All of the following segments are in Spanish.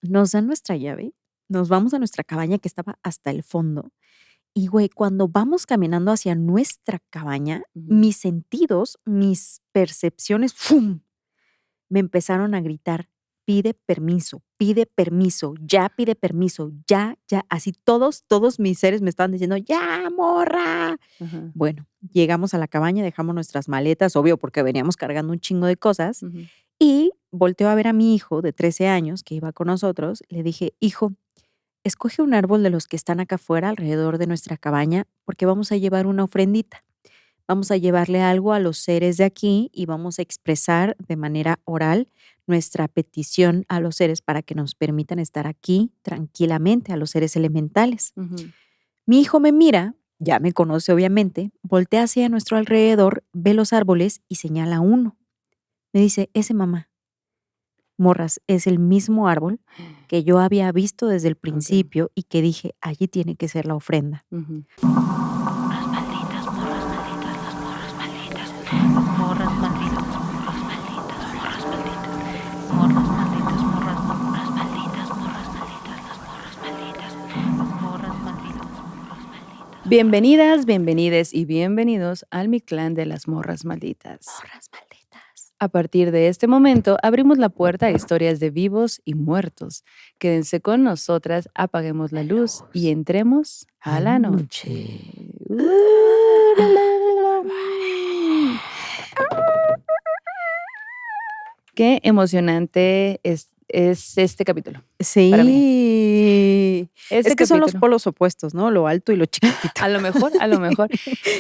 Nos dan nuestra llave, nos vamos a nuestra cabaña que estaba hasta el fondo. Y, güey, cuando vamos caminando hacia nuestra cabaña, Ujú. mis sentidos, mis percepciones, ¡fum!, me empezaron a gritar: pide permiso, ya pide permiso, ya, ya". Así todos mis seres me estaban diciendo: "Ya, morra". Ajá. Bueno, llegamos a la cabaña, dejamos nuestras maletas, obvio, porque veníamos cargando un chingo de cosas, Ujú. y volteo a ver a mi hijo de 13 años que iba con nosotros, le dije: "Hijo, escoge un árbol de los que están acá afuera alrededor de nuestra cabaña, porque vamos a llevar una ofrendita. Vamos a llevarle algo a los seres de aquí y vamos a expresar de manera oral nuestra petición a los seres para que nos permitan estar aquí tranquilamente, a los seres elementales". Ujú. Mi hijo me mira, ya me conoce obviamente, voltea hacia nuestro alrededor, ve los árboles y señala uno. Me dice: "Ese, mamá". Morras, es el mismo árbol que yo había visto desde el Okey. principio y que dije: "Allí tiene que ser la ofrenda". Ujú. Morras malditas, morras malditas, las morras malditas. Morras malditas, morras malditas, morras malditas. Morras malditas, morras malditas, morras malditas, las morras malditas. Morras malditas, morras malditas. Bienvenidas, bienvenides y bienvenidos al Mi Clan de las Morras Malditas. Morras malditas. A partir de este momento, abrimos la puerta a historias de vivos y muertos. Quédense con nosotras, apaguemos la luz y entremos a la noche. Qué emocionante es este capítulo para mí. Sí. Este Es que son los capítulo. polos opuestos, ¿no? Lo alto y lo chiquitito. A lo mejor, a lo mejor.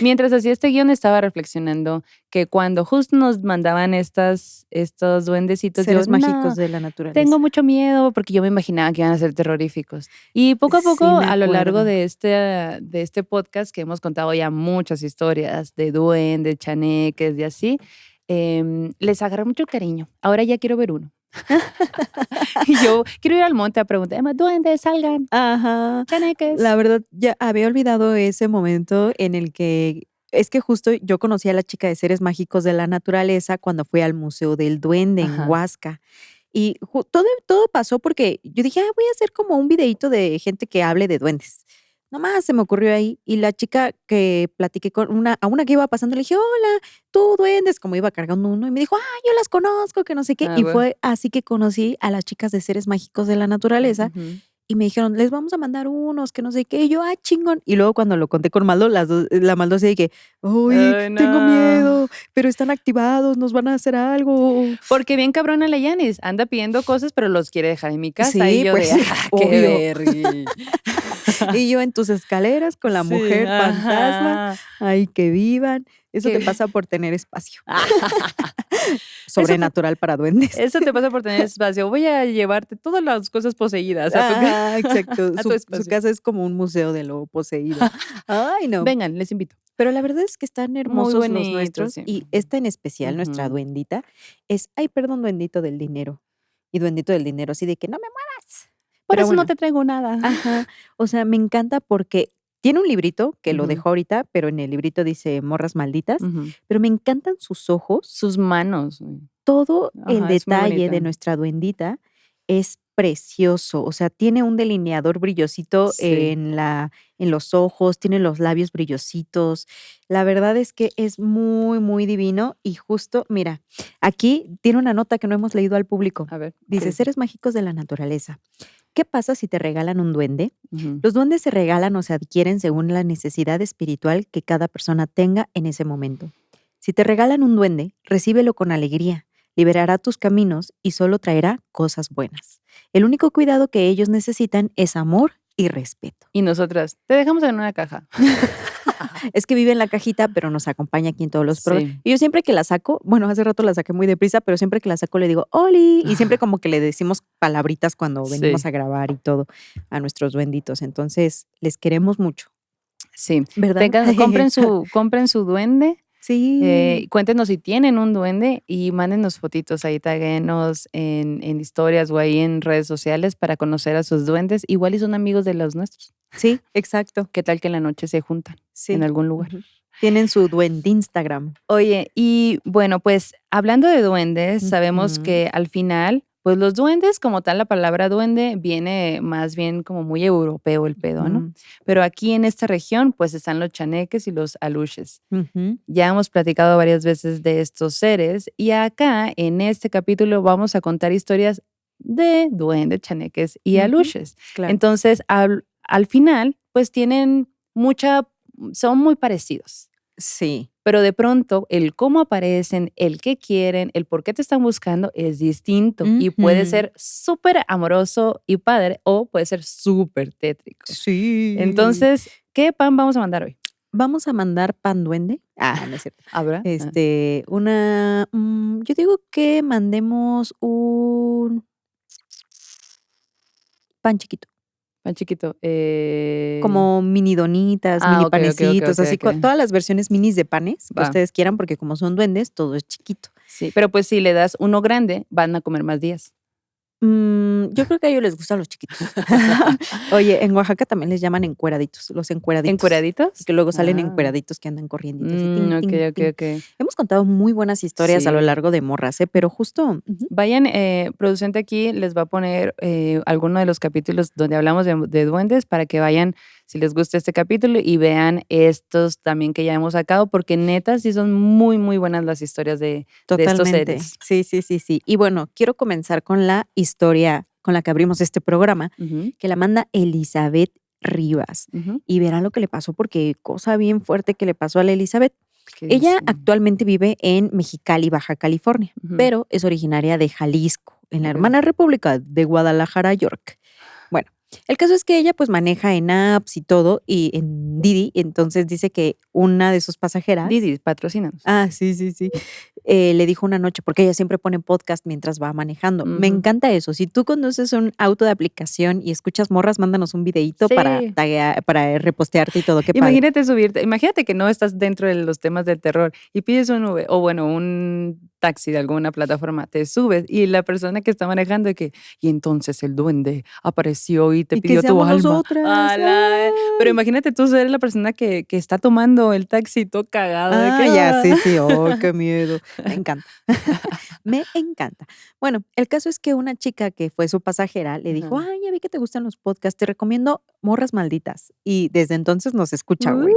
Mientras hacía este guión estaba reflexionando que cuando justo nos mandaban estos duendecitos, yo, Seres mágicos no, de la naturaleza. tengo mucho miedo porque yo me imaginaba que iban a ser terroríficos. Y poco a poco, Sí, me a lo largo acuerdo. de este podcast, que hemos contado ya muchas historias de duendes, chaneques y así, les agarré mucho cariño. Ahora ya quiero ver uno. Y yo quiero ir al monte a preguntar: "Emma, duendes, salgan, Ajá. La chaneques". verdad, ya había olvidado ese momento en el que es que justo yo conocí a la chica de Seres Mágicos de la Naturaleza cuando fui al Museo del Duende en Ajá. Huasca. Y todo pasó porque yo dije: "Ah, voy a hacer como un videíto de gente que hable de duendes". Nomás se me ocurrió ahí, y la chica que platiqué con una que iba pasando, le dije: "Hola, tú duendes", como iba cargando uno, y me dijo: "Ah, yo las conozco, que no sé qué". Ah, Y bueno. fue así que conocí a las chicas de Seres Mágicos de la Naturaleza, Ujú. y me dijeron: "Les vamos a mandar unos, que no sé qué". Y yo: "Ah, chingón". Y luego cuando lo conté con Maldo, las 2 la Maldo así de que: "Ay, Ay, tengo no. miedo, pero están activados, nos van a hacer algo". Porque bien cabrona la Yanis, anda pidiendo cosas, pero los quiere dejar en mi casa, y Sí, yo pues de: sí, "Ah, qué obvio. vergüe". Y yo en tus escaleras con la Sí, mujer fantasma, ajá. ay, que vivan. Eso te Que pasa por tener espacio. eso te Sobrenatural para duendes. eso te pasa por tener espacio. Voy a llevarte todas las cosas poseídas a tu ca Ajá, exacto. a tu Su espacio. casa es como un museo de lo poseído. Ay, no. Vengan, les invito. Pero la verdad es que están Muy hermosos los bonito, nuestros, sí. y esta en especial, nuestra Ujú. duendita, es: "Ay, perdón, duendito del dinero". Y duendito del dinero así de que: "No me muevas". Por Pero eso no bueno, te traigo nada. ajá, o sea, me encanta porque tiene un librito que lo Ujú, dejó ahorita, pero en el librito dice morras malditas, ujú. pero me encantan sus ojos. Sus manos, Todo el ajá, es muy detalle de bonita. nuestra duendita es precioso, o sea, tiene un delineador brillosito Sí. en los ojos, tiene los labios brillositos. La verdad es que es muy, muy divino y justo, mira, aquí tiene una nota que no hemos leído al público. A ver, ¿qué Dice: dice? "Seres mágicos de la naturaleza. ¿Qué pasa si te regalan un duende? Ujú. Los duendes se regalan o se adquieren según la necesidad espiritual que cada persona tenga en ese momento. Si te regalan un duende, recíbelo con alegría, liberará tus caminos y solo traerá cosas buenas. El único cuidado que ellos necesitan es amor y respeto". Y nosotras, te dejamos en una caja. Es que vive en la cajita, pero nos acompaña aquí en todos los programas. Sí. Y yo siempre que la saco, bueno, hace rato la saqué muy deprisa, pero siempre que la saco le digo: "Oli", y siempre como que le decimos palabritas cuando venimos Sí, a grabar y todo a nuestros duenditos. Entonces, les queremos mucho, sí. ¿verdad? Tengan compren su duende, Sí. cuéntenos si tienen un duende y mándenos fotitos ahí, taguenos en historias o ahí en redes sociales para conocer a sus duendes. Igual y son amigos de los nuestros. Sí, exacto. ¿Qué tal que en la noche se juntan en Sí. algún lugar? Ujú. Tienen su Instagram. Oye, y bueno, pues hablando de duendes, sabemos Ujú. que al final, Pues los duendes, como tal, la palabra duende viene más bien como muy europeo el pedo, ¿no? Mm, Pero aquí en esta región, pues están los chaneques y los aluches. ujú. Ya hemos platicado varias veces de estos seres y acá en este capítulo vamos a contar historias de duendes, chaneques y Ujú, aluches. claro. Entonces, al final, pues son muy parecidos. Sí. Pero de pronto, el cómo aparecen, el qué quieren, el por qué te están buscando es distinto y puede Ujú. ser súper amoroso y padre o puede ser súper tétrico. Sí. Entonces, ¿qué pan vamos a mandar hoy? Vamos a mandar pan duende. Ah, no es cierto. ¿Habrá? Yo digo que mandemos un pan chiquito, Pan chiquito. como mini donitas, mini Ok, ok, ok, panecitos, ok, así ok. todas las versiones minis de panes que Va. ustedes quieran, porque como son duendes, todo es chiquito. Sí, pero pues si le das uno grande, van a comer más días. Yo creo que a ellos les gustan los chiquitos. Oye, en Oaxaca también les llaman encueraditos, los encueraditos, ¿Encueraditos? porque luego salen Ah. encueraditos que andan corrienditos así, tin, Ok, tin, ok, tin. ok. Hemos contado muy buenas historias a lo Sí. largo de Morras, pero justo Vayan, producente aquí les va a poner alguno de los capítulos donde hablamos de duendes para que vayan, si les gusta este capítulo, y vean estos también que ya hemos sacado, porque neta sí son muy, muy buenas las historias de estos totalmente. seres. Sí, sí, sí, sí. Y bueno, quiero comenzar con la historia con la que abrimos este programa, Ujú, que la manda Elizabeth Rivas. ujú. Y verán lo que le pasó, porque cosa bien fuerte que le pasó a la Elizabeth. ¿Qué Ella dice? actualmente vive en Mexicali, Baja California, Ujú, pero es originaria de Jalisco, en la ok. hermana república de Guadalajara, York. Bueno, el caso es que ella pues maneja en apps y todo y en Didi, entonces dice que una de sus pasajeras. Didi, patrocínanos. Ah, sí, sí, sí. Le dijo una noche, porque ella siempre pone podcast mientras va manejando. Me Ujú. encanta eso. Si tú conoces un auto de aplicación y escuchas Morras, mándanos un videíto para Sí. para repostearte y todo. Qué padre. Imagínate subirte, imagínate que no estás dentro de los temas del terror y pides un Uber, o bueno, un taxi de alguna plataforma, te subes y la persona que está manejando de que, y entonces el duende apareció y te Y que pidió tu seamos alma. nosotras. Ala, pero Ay. imagínate tú ser la persona que está tomando el taxi todo cagado de que, Ah, ya, "Ah". sí, sí. Ay, qué miedo. Me encanta. Me encanta. Bueno, el caso es que una chica que fue su pasajera le dijo: Ajá. "Ay, ya vi que te gustan los podcasts, te recomiendo Morras Malditas". Y desde entonces nos escucha, güey.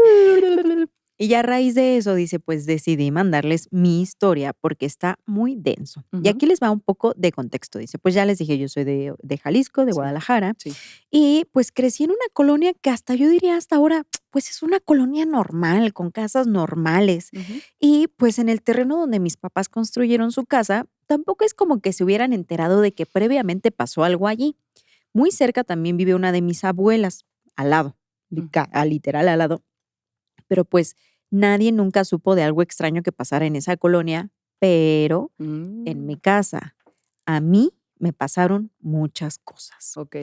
Y ya a raíz de eso, dice, pues decidí mandarles mi historia porque está muy denso. Y Ujú, aquí les va un poco de contexto. Dice, pues ya les dije, yo soy de Jalisco, de sí, Guadalajara, sí. y pues crecí en una colonia que hasta yo diría hasta ahora, pues es una colonia normal, con casas normales. Ujú, Y pues en el terreno donde mis papás construyeron su casa, tampoco es como que se hubieran enterado de que previamente pasó algo allí. Muy cerca también vive una de mis abuelas, al lado, literal al lado, pero pues nadie nunca supo de algo extraño que pasara en esa colonia, pero en mm, mi casa a mí me pasaron muchas cosas. ok.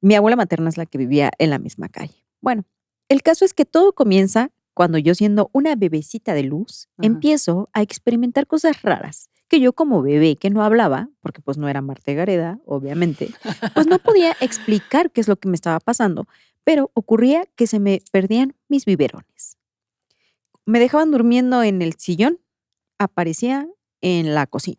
Mi abuela materna es la que vivía en la misma calle. Bueno, el caso es que todo comienza cuando yo, siendo una bebecita de luz, Ajá. empiezo a experimentar cosas raras que yo, como bebé que no hablaba, porque pues no era Marta Gareda, obviamente, pues no podía explicar qué es lo que me estaba pasando, pero ocurría que se me perdían mis biberones. Me dejaban durmiendo en el sillón, aparecía en la cocina.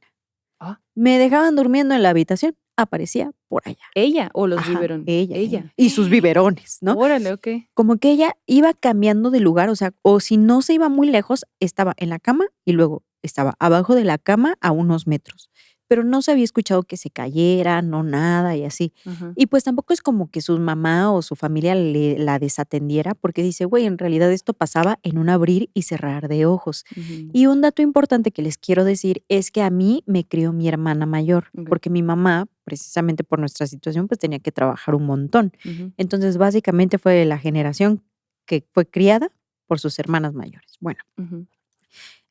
Ah, Me dejaban durmiendo en la habitación, aparecía por allá. ¿ella o los Ajá, biberones? ella. Ella. Y sus biberones, ¿no? Órale, ok. Como que ella iba cambiando de lugar, o sea, o si no se iba muy lejos, estaba en la cama y luego estaba abajo de la cama a unos metros. Pero no se había escuchado que se cayera, no nada y así. Ajá. Y pues tampoco es como que su mamá o su familia la desatendiera, porque dice, güey, en realidad esto pasaba en un abrir y cerrar de ojos. Ujú, Y un dato importante que les quiero decir es que a mí me crió mi hermana mayor, okey, porque mi mamá, precisamente por nuestra situación, pues tenía que trabajar un montón. ujú, Entonces, básicamente fue la generación que fue criada por sus hermanas mayores. Bueno, ujú,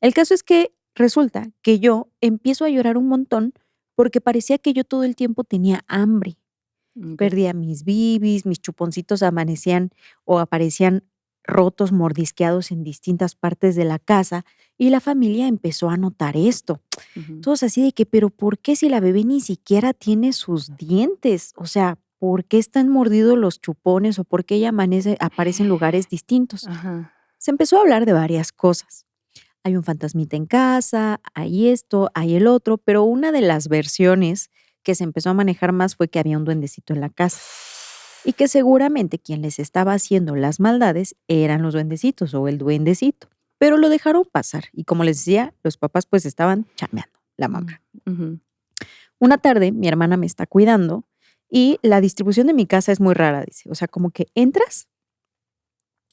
el caso es que resulta que yo empiezo a llorar un montón porque parecía que yo todo el tiempo tenía hambre. okey, Perdía mis bibis, mis chuponcitos amanecían o aparecían rotos, mordisqueados en distintas partes de la casa, y la familia empezó a notar esto. ujú, Todos así de que, pero ¿por qué si la bebé ni siquiera tiene sus dientes? O sea, ¿por qué están mordidos los chupones o por qué ella aparece en lugares distintos? ajá, Se empezó a hablar de varias cosas. Hay un fantasmita en casa, hay esto, hay el otro, pero una de las versiones que se empezó a manejar más fue que había un duendecito en la casa y que seguramente quien les estaba haciendo las maldades eran los duendecitos o el duendecito. Pero lo dejaron pasar y como les decía, los papás pues estaban chambeando, la mamá. Ujú. Una tarde mi hermana me está cuidando y la distribución de mi casa es muy rara, dice. O sea, como que entras,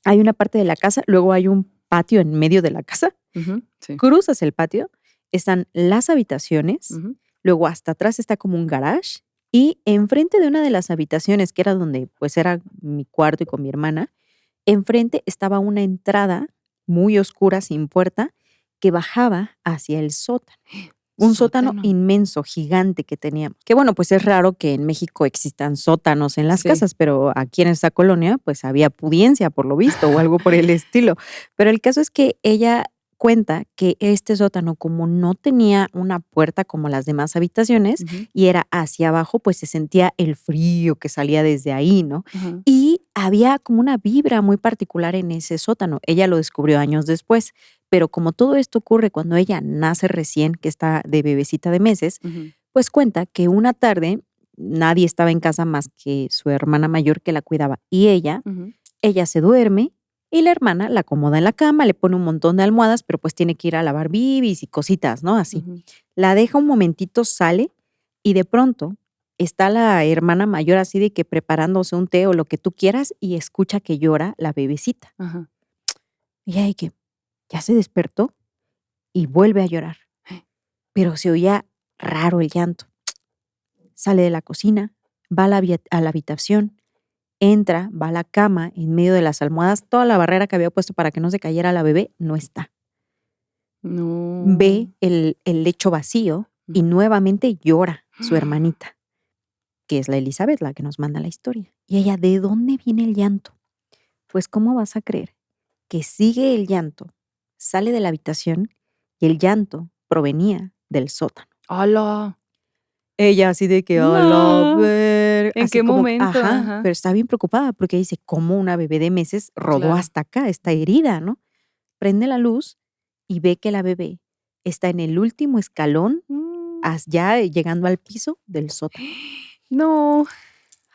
hay una parte de la casa, luego hay un patio en medio de la casa, Ujú. Sí. cruzas el patio, están las habitaciones, Ujú. luego hasta atrás está como un garage y enfrente de una de las habitaciones, que era donde pues era mi cuarto y con mi hermana, enfrente estaba una entrada muy oscura sin puerta que bajaba hacia el sótano. Un sótano Sótano. inmenso, gigante que teníamos. Que bueno, pues es raro que en México existan sótanos en las Sí. casas, pero aquí en esta colonia pues había pudiencia por lo visto o algo por el estilo. Pero el caso es que ella cuenta que este sótano, como no tenía una puerta como las demás habitaciones Ujú. y era hacia abajo, pues se sentía el frío que salía desde ahí, ¿no? Ajá. Y había como una vibra muy particular en ese sótano. Ella lo descubrió años después, pero como todo esto ocurre cuando ella nace recién, que está de bebecita de meses, Ujú. pues cuenta que una tarde nadie estaba en casa más que su hermana mayor que la cuidaba y Ujú. ella se duerme y la hermana la acomoda en la cama, le pone un montón de almohadas, pero pues tiene que ir a lavar bibis y cositas, ¿no? Así. Ujú. La deja un momentito, sale y de pronto está la hermana mayor así de que preparándose un té o lo que tú quieras y escucha que llora la bebecita. Ajá. Y ella de que ya se despertó y vuelve a llorar, pero se oía raro el llanto. Sale de la cocina, va a la habitación, entra, va a la cama, en medio de las almohadas, toda la barrera que había puesto para que no se cayera la bebé no está. No. Ve el lecho vacío y nuevamente llora su hermanita, que es la Elizabeth, la que nos manda la historia. Y ella, ¿de dónde viene el llanto? Pues, ¿cómo vas a creer que sigue el llanto, sale de la habitación y el llanto provenía del sótano? ¡Hala! Ella así de que, a la No. ver, ¿En así qué como momento? ajá, Ajá. pero está bien preocupada porque dice: "¿Cómo una bebé de meses rodó Claro. hasta acá? Está herida", ¿no? Prende la luz y ve que la bebé está en el último escalón, ya llegando al piso del sótano. No.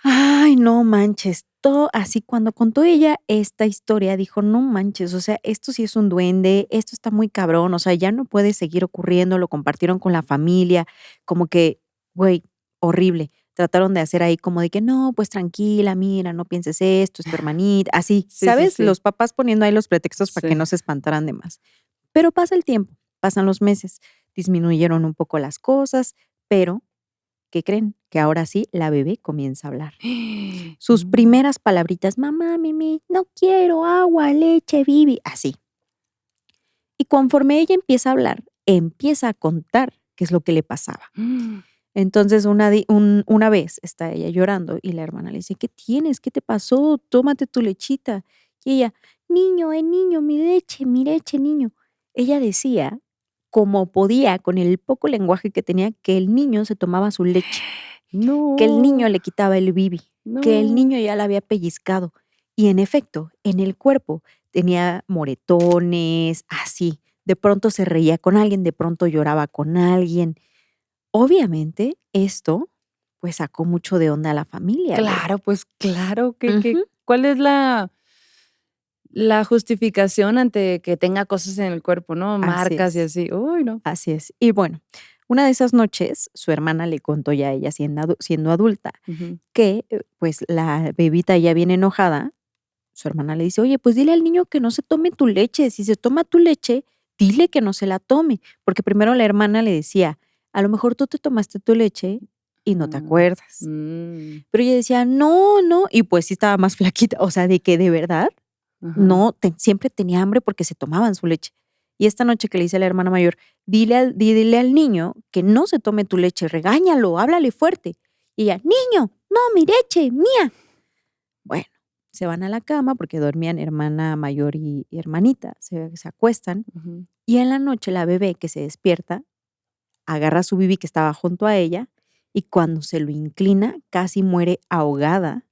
Ay, no manches, todo así cuando contó ella esta historia, dijo: "No manches, o sea, esto sí es un duende, esto está muy cabrón, o sea, ya no puede seguir ocurriendo", lo compartieron con la familia, como que, güey, horrible. Trataron de hacer ahí como de que: "No, pues tranquila, mira, no pienses esto, es tu hermanita", así, Sí, sí, ¿sabes? sí. Los papás poniendo ahí los pretextos para que Sí. no se espantaran de más. Pero pasa el tiempo, pasan los meses, disminuyeron un poco las cosas, pero ¿qué creen? Que ahora sí la bebé comienza a hablar. Sus No. primeras palabritas: "Mamá, Mimi, no quiero agua, leche, bibi", así. Y conforme ella empieza a hablar, empieza a contar qué es lo que le pasaba. Entonces, una vez está ella llorando y la hermana le dice: "¿Qué tienes? ¿Qué te pasó? Tómate tu lechita". Y ella: niño, mi leche, niño". Ella decía, como podía, con el poco lenguaje que tenía, que el niño se tomaba su leche, que el niño No. le quitaba el bibi, que el No. niño ya la había pellizcado. Y en efecto, en el cuerpo tenía moretones, así. De pronto se reía con alguien, de pronto lloraba con alguien. Obviamente, esto, pues, sacó mucho de onda a la familia, güey. Claro, pues claro, que Ujú. ¿cuál es la justificación ante que tenga cosas en el cuerpo, no? Así Marcas y es, así. Uy, no. así es. Y bueno, una de esas noches, su hermana le contó ya a ella siendo adulta, Ujú. que, pues, la bebita ya bien enojada, su hermana le dice: "Oye, pues dile al niño que no se tome tu leche, si se toma tu leche, dile que no se la tome", porque primero la hermana le decía: "A lo mejor tú te tomaste tu leche y no te Ah, acuerdas". mm, Pero ella decía: "No, no", y pues sí estaba más flaquita, o sea, de que de verdad ajá. no, siempre tenía hambre porque se tomaban su leche. Y esta noche que le dice a la hermana mayor: Dile al niño que no se tome tu leche, regáñalo, háblale fuerte". Y ella: "Niño, no, mi leche, mía". Bueno, se van a la cama porque dormían hermana mayor y hermanita, se acuestan, Ujú. y en la noche la bebé que se despierta, agarra su bibi que estaba junto a ella, y cuando se lo inclina, casi muere ahogada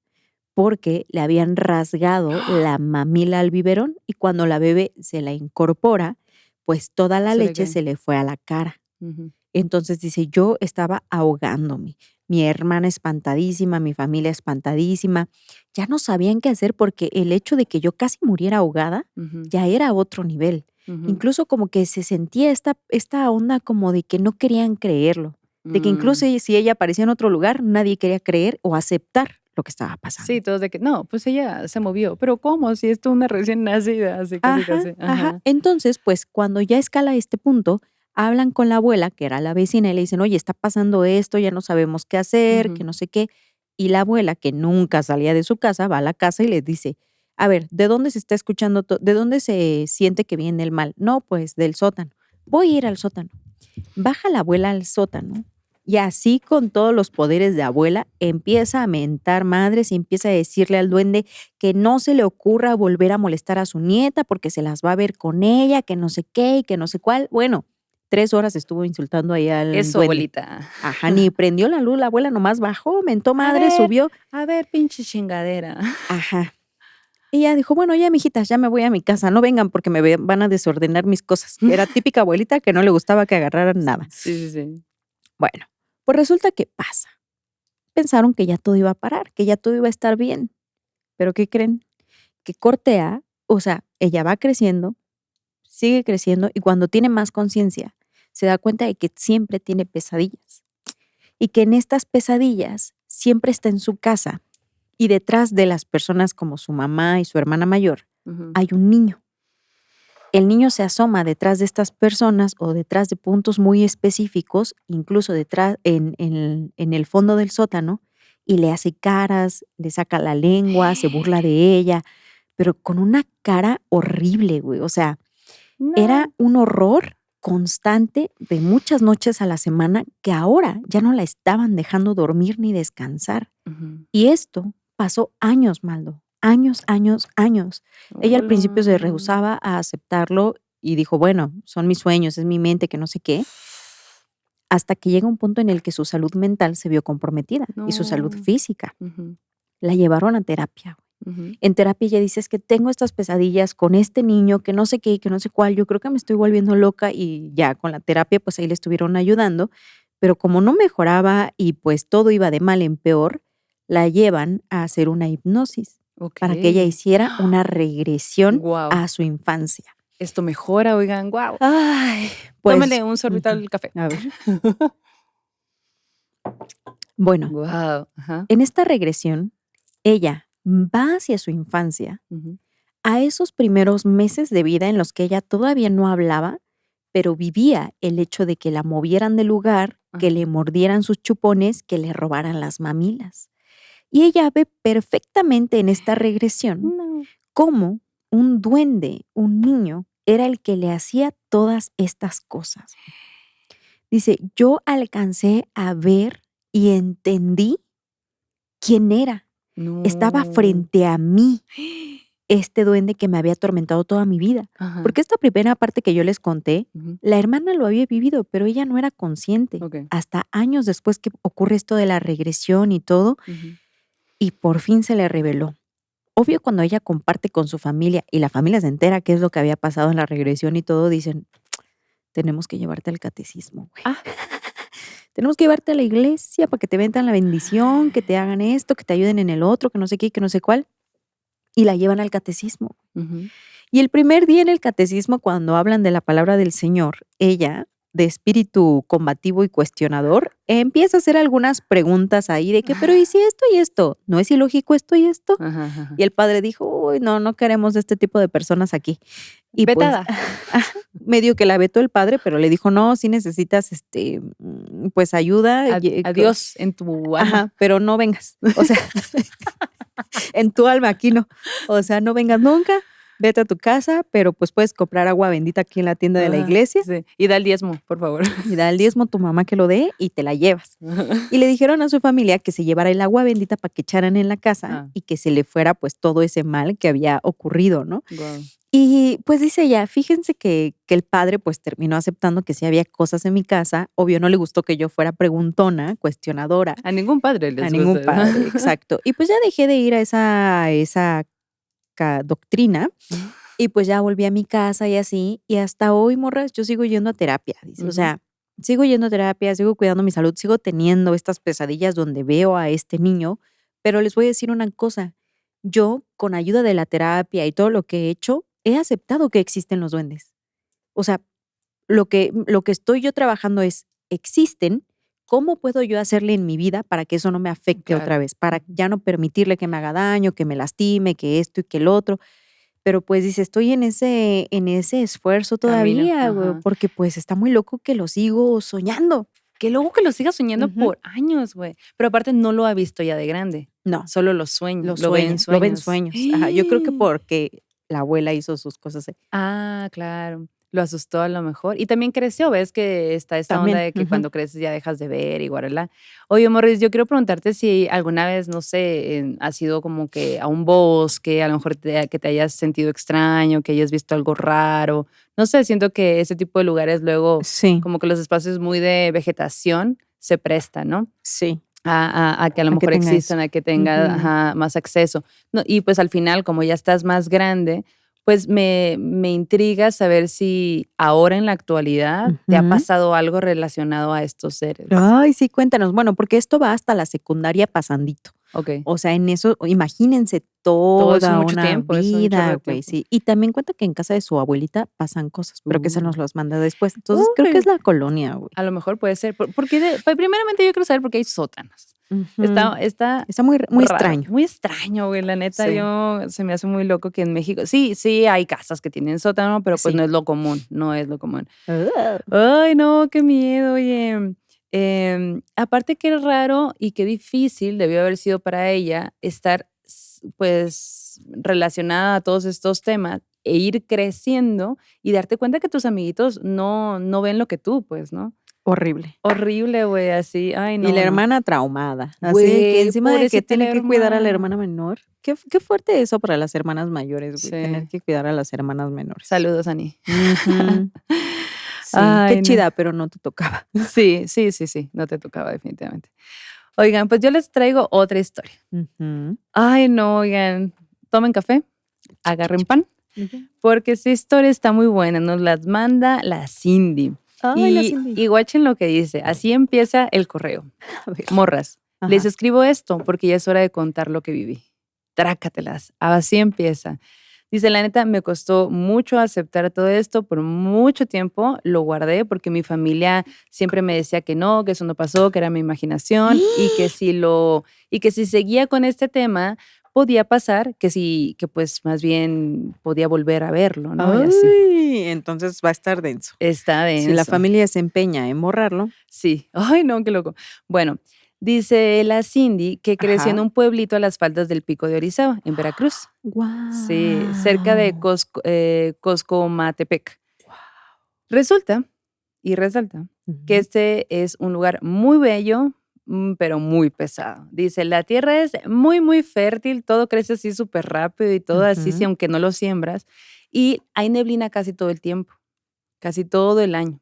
porque le habían rasgado la mamila al biberón, y cuando la bebé se la incorpora, pues toda la Se le leche cae. se le fue a la cara. Ujú. Entonces dice, yo estaba ahogándome. Mi hermana espantadísima, mi familia espantadísima. Ya no sabían qué hacer porque el hecho de que yo casi muriera ahogada Ujú, ya era otro nivel. ujú, Incluso como que se sentía esta onda como de que no querían creerlo. De que incluso mm. si ella aparecía en otro lugar, nadie quería creer o aceptar lo que estaba pasando. Sí, todos de que, no, pues ella se movió. Pero ¿cómo? Si es una recién nacida, así casi, Ajá, casi. ajá. Ajá. Entonces, pues cuando ya escala a este punto, hablan con la abuela, que era la vecina, y le dicen, oye, está pasando esto, ya no sabemos qué hacer, que Ujú. no sé qué. Y la abuela, que nunca salía de su casa, va a la casa y les dice, a ver, ¿de dónde se está escuchando? ¿De dónde se siente que viene el mal? No, pues del sótano. Voy a ir al sótano. Baja la abuela al sótano y así con todos los poderes de abuela empieza a mentar madres y empieza a decirle al duende que no se le ocurra volver a molestar a su nieta porque se las va a ver con ella, que no sé qué y que no sé cuál. Bueno, 3 horas estuvo insultando ahí al Eso, duende. abuelita. Ajá, ni prendió la luz, la abuela nomás bajó, mentó A madre, ver, subió. a ver, pinche chingadera. Ajá. Y ella dijo, bueno, ya, mijitas, ya me voy a mi casa, no vengan porque van a desordenar mis cosas. Era típica abuelita que no le gustaba que agarraran nada. Sí, sí, sí. Bueno, pues resulta que pasa. Pensaron que ya todo iba a parar, que ya todo iba a estar bien. Pero ¿qué creen? Que corte A, o sea, ella va creciendo, sigue creciendo y cuando tiene más conciencia, se da cuenta de que siempre tiene pesadillas y que en estas pesadillas siempre está en su casa y detrás de las personas como su mamá y su hermana mayor Ujú. hay un niño. El niño se asoma detrás de estas personas o detrás de puntos muy específicos, incluso detrás en el fondo del sótano, y le hace caras, le saca la lengua, se burla de ella, pero con una cara horrible, güey. O sea, era No. un horror constante de muchas noches a la semana que ahora ya no la estaban dejando dormir ni descansar. Ujú. Y esto pasó años, Maldo. Años, años, años. Ella al principio se Hola. rehusaba a aceptarlo y dijo, bueno, son mis sueños, es mi mente, que no sé qué, hasta que llega un punto en el que su salud mental se vio comprometida y su salud No. física. Ujú, La llevaron a terapia. ujú. En terapia ella dice, es que tengo estas pesadillas con este niño, que no sé qué y que no sé cuál, yo creo que me estoy volviendo loca y ya con la terapia pues ahí le estuvieron ayudando, pero como no mejoraba y pues todo iba de mal en peor, la llevan a hacer una hipnosis para que ella Okey. hiciera una regresión Guau. a su infancia. Esto mejora, oigan, guau. Ay, pues, Tómele un sorbito ujú, al café. a ver, bueno, Guau. Ajá. en esta regresión, ella va hacia su infancia Ujú. a esos primeros meses de vida en los que ella todavía no hablaba, pero vivía el hecho de que la movieran de lugar, que Ajá. le mordieran sus chupones, que le robaran las mamilas. Y ella ve perfectamente en esta regresión No. cómo un duende, un niño, era el que le hacía todas estas cosas. Dice, yo alcancé a ver y entendí quién era. Estaba No. frente a mí este duende que me había atormentado toda mi vida. Ajá. Porque esta primera parte que yo les conté, Ujú. la hermana lo había vivido, pero ella no era consciente. Okey. Hasta años después que ocurre esto de la regresión y todo, Ujú. y por fin se le reveló. Obvio, cuando ella comparte con su familia y la familia se entera qué es lo que había pasado en la regresión y todo, dicen, tenemos que llevarte al catecismo, güey. Ah. Tenemos que llevarte a la iglesia para que te metan la bendición, que te hagan esto, que te ayuden en el otro, que no sé qué, que no sé cuál. Y la llevan al catecismo. Ujú. Y el primer día en el catecismo, cuando hablan de la palabra del Señor, ella, de espíritu combativo y cuestionador, empieza a hacer algunas preguntas ahí de que, pero ¿y si esto y esto? ¿No es ilógico esto y esto? Ajá, ajá. Y el padre dijo, uy, no, no queremos de este tipo de personas aquí. Y pues, Vetada. medio que la vetó el padre, pero le dijo, no, si necesitas, pues ayuda. Adiós en tu alma. Ajá, pero no vengas. O sea, en tu alma aquí no. O sea, no vengas nunca, vete a tu casa, pero pues puedes comprar agua bendita aquí en la tienda de la Ajá, iglesia sí. Y da el diezmo, por favor. y da el diezmo a tu mamá que lo dé y te la llevas. Y le dijeron a su familia que se llevara el agua bendita para que echaran en la casa Ah. y que se le fuera pues todo ese mal que había ocurrido, ¿no? Guau. Y pues dice ella, fíjense que el padre pues terminó aceptando que sí había cosas en mi casa. Obvio, no le gustó que yo fuera preguntona, cuestionadora. A ningún padre A les ningún gusta eso. padre, exacto. Y pues ya dejé de ir a esa doctrina y pues ya volví a mi casa y así. Y hasta hoy, morras, yo sigo yendo a terapia, dice. O Ujú. sea, sigo yendo a terapia, sigo cuidando mi salud, sigo teniendo estas pesadillas donde veo a este niño, pero les voy a decir una cosa, yo, con ayuda de la terapia y todo lo que he hecho, he aceptado que existen los duendes. O sea, lo que estoy yo trabajando es, existen, ¿cómo puedo yo hacerle en mi vida para que eso no me afecte otra Claro. vez? Para ya no permitirle que me haga daño, que me lastime, que esto y que el otro. Pero, pues, dice, estoy en ese esfuerzo Camino, todavía, güey, ajá. porque, pues, está muy loco que lo sigo soñando. Que luego que lo sigas soñando Ujú. por años, güey. Pero aparte no lo ha visto ya de grande, No, solo lo sueña, lo lo ve en lo ve en sueños. sueños. Ajá, yo creo que porque la abuela hizo sus cosas ahí. Ah, claro. Lo asustó a lo mejor. Y también creció, ves que está esta onda También, de que ujú. cuando creces ya dejas de ver y guarala. Oye, Morris, yo quiero preguntarte si alguna vez, no sé, has ido como que a un bosque, a lo mejor que te hayas sentido extraño, que hayas visto algo raro. No sé, siento que ese tipo de lugares luego, Sí, como que los espacios muy de vegetación se prestan, ¿no? sí, A que a lo a que mejor tenga eso. existan, a que tenga, Ujú, ajá, más acceso. No, y pues al final, como ya estás más grande, pues me intriga saber si ahora en la actualidad te ha ujú. pasado algo relacionado a estos seres. Ay, sí, cuéntanos. Bueno, porque esto va hasta la secundaria pasandito. Okey. O sea, en eso, imagínense Todo es toda mucho una tiempo, es un chorro vida, de güey, tiempo. sí. Y también cuenta que en casa de su abuelita pasan cosas, pero que esa Uh. nos los manda después. Entonces, creo que es Uy. la colonia, güey. A lo mejor puede ser, porque pues, primeramente yo quiero saber por qué hay sótanos. Ujú. Está Está muy raro, extraño. muy extraño, güey, la neta, Sí, yo se me hace muy loco que en México sí, sí hay casas que tienen sótano, pero, pues, no sí. es lo común, no es lo común. Ah. Ay, no, qué miedo, oye. Aparte qué raro y qué difícil debió haber sido para ella estar, pues, relacionada a todos estos temas e ir creciendo y darte cuenta que tus amiguitos no ven lo que tú, pues, ¿no? Horrible. Horrible, güey, así, ay, Y la no, no. hermana traumada, así de que Güey, encima de que pobrecita la tiene que cuidar a la hermana hermana. menor. Qué fuerte eso para las hermanas mayores, güey, tener Sí. que cuidar a las hermanas menores. Saludos, Ani. Ujú. Sí, qué Ay, no. chida, pero no te tocaba. Sí, sí, sí, sí, no te tocaba definitivamente. Oigan, pues yo les traigo otra historia. Ujú. Ay, no, oigan, tomen café, agarren pan, Ujú. porque esta historia está muy buena, nos las manda la Cindy. Ay, la Cindy. Y guachen lo que dice, así empieza el correo. A ver. Morras, les Ajá. escribo esto porque ya es hora de contar lo que viví. Trácatelas, así empieza. Dice, la neta, me costó mucho aceptar todo esto, por mucho tiempo lo guardé porque mi familia siempre me decía que no, que eso no pasó, que era mi imaginación y que si seguía con este tema podía pasar, que pues más bien podía volver a verlo, ¿no? Y así. Ay, entonces va a estar denso. Está Si la denso. familia se empeña en borrarlo. Sí. Ay, no, qué loco. Bueno, dice la Cindy que creció en Ajá. un pueblito a las faldas del Pico de Orizaba, en Veracruz. Sí, cerca de Guau. Coscomatepec. Resulta y resalta que Ujú. este es un lugar muy bello, pero muy pesado. Dice, la tierra es muy, muy fértil, todo crece así súper rápido y todo así, sí, Ujú. aunque no lo siembras. Y hay neblina casi todo el tiempo, casi todo el año.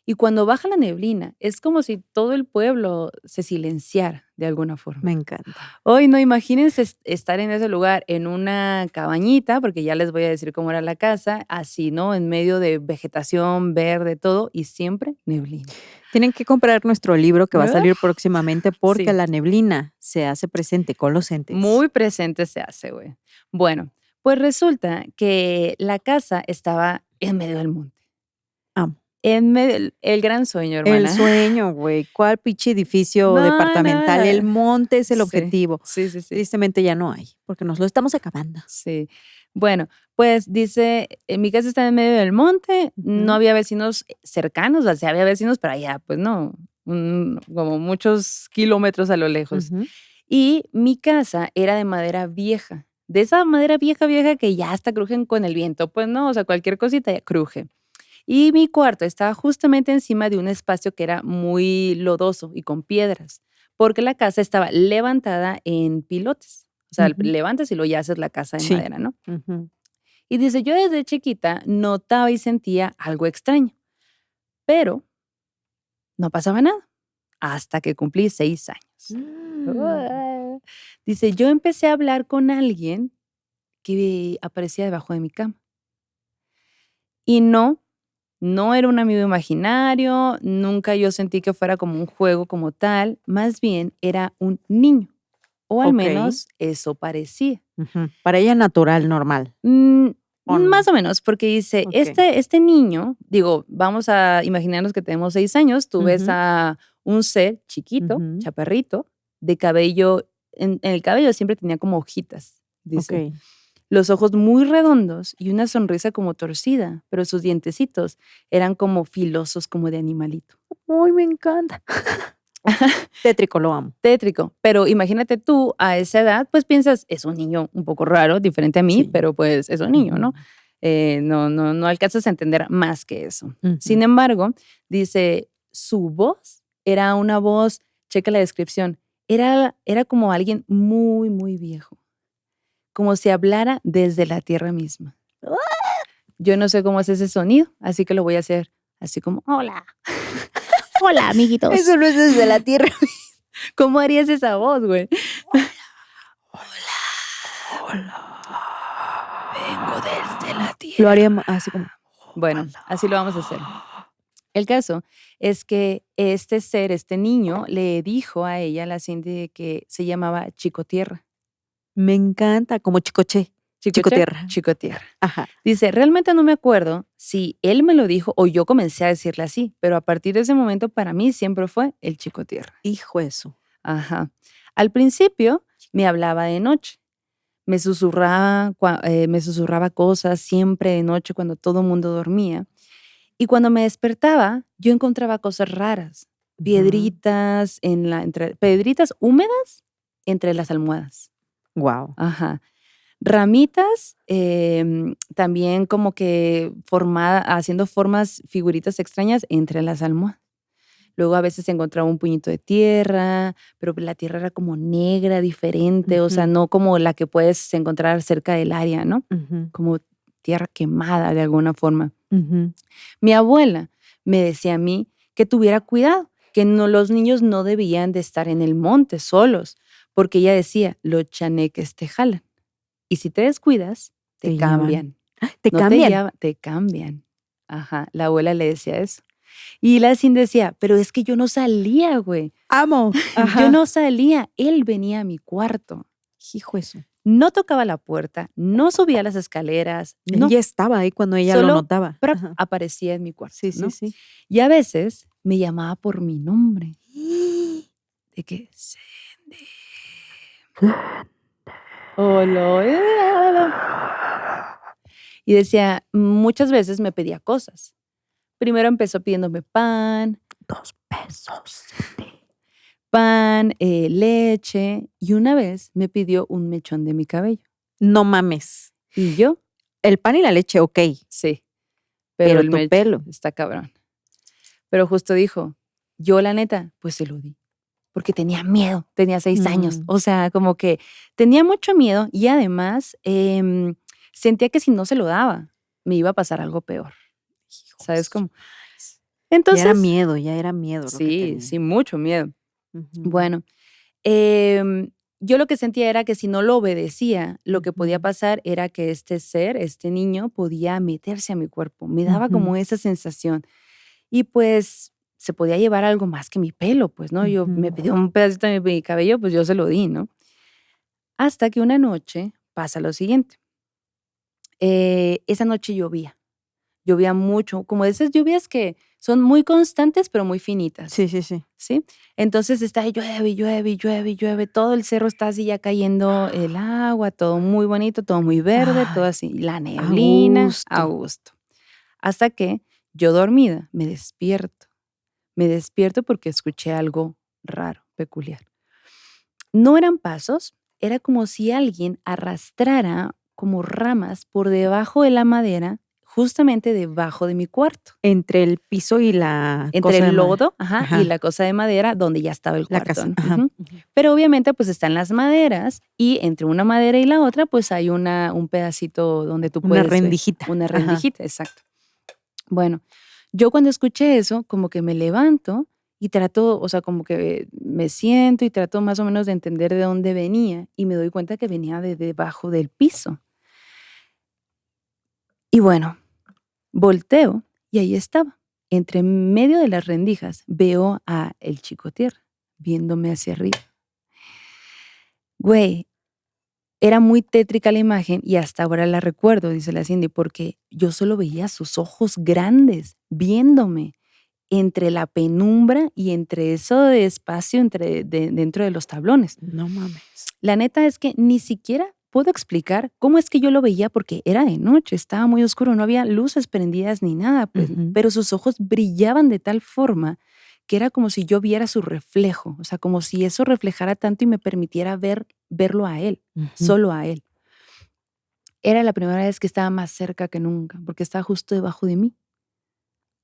Y cuando baja la neblina, es como si todo el pueblo se silenciara de alguna Me forma. encanta. Hoy no, imagínense estar en ese lugar, en una cabañita, porque ya les voy a decir cómo era la casa, así, ¿no? En medio de vegetación verde, todo, y siempre neblina. Tienen que comprar nuestro libro que va a Ah, salir próximamente porque sí, la neblina se hace presente con los entes. muy presente se hace, güey. Bueno, pues resulta que la casa estaba en medio del monte. Amo. En medio, el gran sueño, El hermana. sueño, güey. ¿Cuál pinche edificio No, departamental? El no. monte es el Sí, objetivo. sí, sí, sí. Tristemente ya no hay, porque nos lo estamos acabando. Sí. Bueno, pues dice, mi casa está en medio del monte, no Ujú, había vecinos cercanos, o sea, había vecinos, pero allá, pues no, como muchos kilómetros a lo lejos. ujú. Y mi casa era de madera vieja, de esa madera vieja, vieja que ya hasta crujen con el viento, pues no, o sea, cualquier cosita ya cruje. Y mi cuarto estaba justamente encima de un espacio que era muy lodoso y con piedras, porque la casa estaba levantada en pilotes. O sea, Ujú. levantas y luego ya haces la casa de Sí. madera, ¿no? Ujú. Y dice, yo desde chiquita notaba y sentía algo extraño, pero no pasaba nada hasta que cumplí 6 años. Mm. Uah. Dice, yo empecé a hablar con alguien que aparecía debajo de mi cama. Y no, No era un amigo imaginario, nunca yo sentí que fuera como un juego como tal, más bien era un niño, o al Ok. menos eso parecía. Ujú. Para ella natural, normal. Más o menos, porque dice, Ok. este niño, digo, vamos a imaginarnos que tenemos 6 años, tú ves Ujú, a un ser chiquito, ujú. chaparrito, de cabello, en el cabello siempre tenía como hojitas, dice. Ok. Los ojos muy redondos y una sonrisa como torcida, pero sus dientecitos eran como filosos, como de animalito. Ay, me encanta. Tétrico, lo amo. Tétrico, pero imagínate tú a esa edad, pues piensas, es un niño un poco raro, diferente a mí, Sí. pero pues es un niño, ¿no? Ujú, No alcanzas a entender más que eso. Sin ujú. embargo, dice, su voz era una voz, checa la descripción, era como alguien muy, muy viejo, como si hablara desde la tierra misma. Yo no sé cómo es ese sonido, así que lo voy a hacer así como, Hola. Hola, amiguitos. Eso no es desde la tierra. ¿cómo harías esa voz, güey? Vengo desde la Lo haría tierra. así como. Bueno, así lo vamos a hacer. El caso es que este ser, este niño, le dijo a ella, la Cindy, de que se llamaba Chico Tierra. Me encanta, como Chicoche. Chico ¿Chicoche? Tierra. Chico Tierra. Ajá. Dice, realmente no me acuerdo si él me lo dijo o yo comencé a decirle así, pero a partir de ese momento para mí siempre fue el Chico Tierra. Hijo eso. Ajá. Al principio me hablaba de noche. Me susurraba cosas siempre de noche cuando todo el mundo dormía. Y cuando me despertaba, yo encontraba cosas raras, piedritas húmedas entre las almohadas. Wow. Ajá. Ramitas, también como que haciendo formas, figuritas extrañas entre las almohadas. Luego a veces encontraba un puñito de tierra, pero la tierra era como negra, diferente, o sea, no como la que puedes encontrar cerca del área, ¿no? Como tierra quemada de alguna forma. Mi abuela me decía a mí que tuviera cuidado, que los niños no debían de estar en el monte solos, porque ella decía, los chaneques te jalan. Y si te descuidas, te Te llevan. cambian. Te No cambian. te cambian. Ajá, la abuela le decía eso. Y la Sin decía, pero es que yo no salía, güey. Amo. Yo no salía. Él venía a mi cuarto. Hijo eso. No tocaba la puerta, no subía las escaleras, Él no. ya estaba ahí cuando ella lo Solo notaba. ¡prap! Ajá. Aparecía en mi cuarto, Sí, sí, ¿no? sí. Y a veces me llamaba por mi nombre. De que, Cindy. Hola. Y decía, muchas veces me pedía cosas. Primero empezó pidiéndome pan, 2 pesos. pan, leche, y una vez me pidió un mechón de mi cabello. No mames. Y yo, El pan y la leche, ok. sí, pero Pero el tu mechón pelo. está cabrón. Pero justo dijo, yo la neta, pues se lo di. Porque tenía miedo, tenía 6 años. O sea, como que tenía mucho miedo y además sentía que si no se lo daba, me iba a pasar algo peor. ¿Sabes cómo? Entonces, Ya era miedo lo que sí, tenía. sí, mucho miedo. Ujú. Bueno, yo lo que sentía era que si no lo obedecía, lo que podía pasar era que este ser, este niño, podía meterse a mi cuerpo. Me daba como esa sensación. Y pues se podía llevar algo más que mi pelo, pues, ¿no? Yo me pidió un pedacito de mi cabello, pues yo se lo di, ¿no? Hasta que una noche pasa lo siguiente. Esa noche llovía mucho, como de esas lluvias que son muy constantes, pero muy finitas. Sí, sí, sí. ¿Sí? Entonces está llueve, llueve, llueve, llueve, todo el cerro está así ya cayendo el agua, todo muy bonito, todo muy verde, todo Ay, así, la a neblina, a gusto. gusto. Hasta que yo dormida me despierto porque escuché algo raro, peculiar. No eran pasos, era como si alguien arrastrara como ramas por debajo de la madera, justamente debajo de mi cuarto. Entre el piso y la Entre cosa de el madera. lodo, y Ajá. la cosa de madera donde ya estaba el La cuarto, casa. ¿no? Ajá. Ujú. Pero obviamente, pues, están las maderas y entre una madera y la otra, pues, hay un pedacito donde tú Una puedes ver rendijita. una Ajá. rendijita, exacto. Bueno, yo cuando escuché eso, como que me levanto y trato, o sea, como que me siento y trato más o menos de entender de dónde venía y me doy cuenta que venía de debajo del piso. Y bueno, volteo Y ahí estaba, entre medio de las rendijas, veo a el chico tierra, viéndome hacia arriba. Güey, era muy tétrica la imagen y hasta ahora la recuerdo, dice la Cindy, porque yo solo veía sus ojos grandes viéndome entre la penumbra y entre eso de espacio dentro de los tablones. No mames. La neta es que ni siquiera puedo explicar cómo es que yo lo veía porque era de noche, estaba muy oscuro, no había luces prendidas ni nada, pues, pero sus ojos brillaban de tal forma que era como si yo viera su reflejo, o sea, como si eso reflejara tanto y me permitiera verlo a él, solo a él. Era la primera vez que estaba más cerca que nunca, porque estaba justo debajo de mí.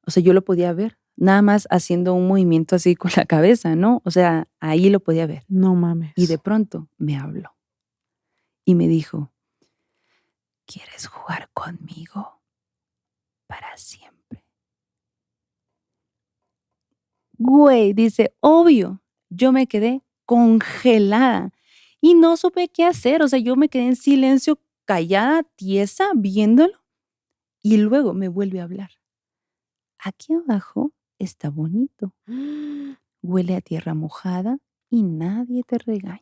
O sea, yo lo podía ver, nada más haciendo un movimiento así con la cabeza, ¿no? O sea, ahí lo podía ver. No mames. Y de pronto me habló y me dijo, ¿quieres jugar conmigo para siempre? Güey, dice, obvio. Yo me quedé congelada y no supe qué hacer. O sea, yo me quedé en silencio, callada, tiesa, viéndolo. Y luego me vuelve a hablar. Aquí abajo está bonito. Huele a tierra mojada y nadie te regaña.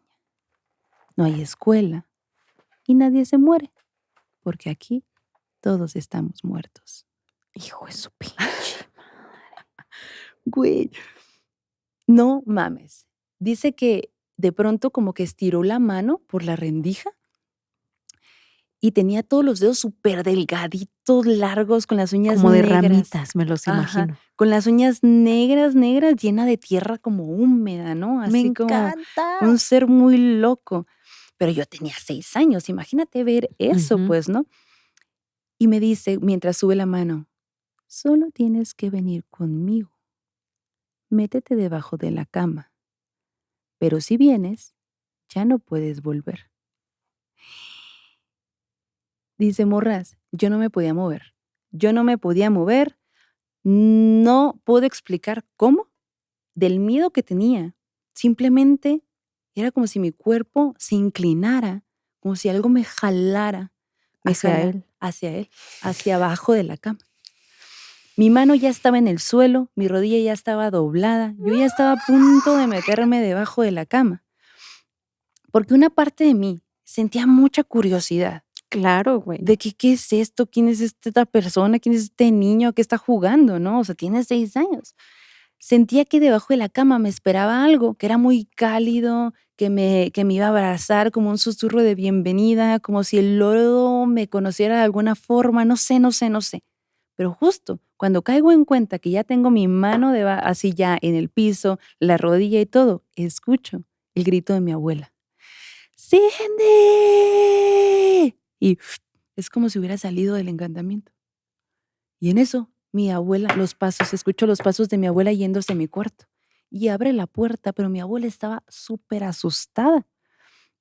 No hay escuela y nadie se muere, porque aquí todos estamos muertos. Hijo de su pinche. Güey, no mames. Dice que de pronto como que estiró la mano por la rendija y tenía todos los dedos súper delgaditos, largos, con las uñas Como de negras. ramitas, me los Ajá, imagino. con las uñas negras, llena de tierra como húmeda, ¿no? Me Así como encanta. un ser muy loco. Pero yo tenía 6 años, imagínate ver eso, pues, ¿no? Y me dice, mientras sube la mano, solo tienes que venir conmigo. Métete debajo de la cama. Pero si vienes, ya no puedes volver. Dice, morras, yo no me podía mover. Yo no me podía mover. No puedo explicar cómo, del miedo que tenía. Simplemente era como si mi cuerpo se inclinara, como si algo me jalara. Hacia él. Hacia él, hacia abajo de la cama. Mi mano ya estaba en el suelo, mi rodilla ya estaba doblada, yo ya estaba a punto de meterme debajo de la cama. Porque una parte de mí sentía mucha curiosidad. Claro, güey. De que, ¿qué es esto? ¿Quién es esta persona? ¿Quién es este niño que está jugando? ¿No? O sea, tiene 6 años. Sentía que debajo de la cama me esperaba algo, que era muy cálido, que me iba a abrazar como un susurro de bienvenida, como si el lodo me conociera de alguna forma, no sé. Pero justo cuando caigo en cuenta que ya tengo mi mano así ya en el piso, la rodilla y todo, escucho el grito de mi abuela. ¡Cindy! Y es como si hubiera salido del encantamiento. Y en eso, mi abuela, escucho los pasos de mi abuela yéndose a mi cuarto. Y abre la puerta, pero mi abuela estaba súper asustada.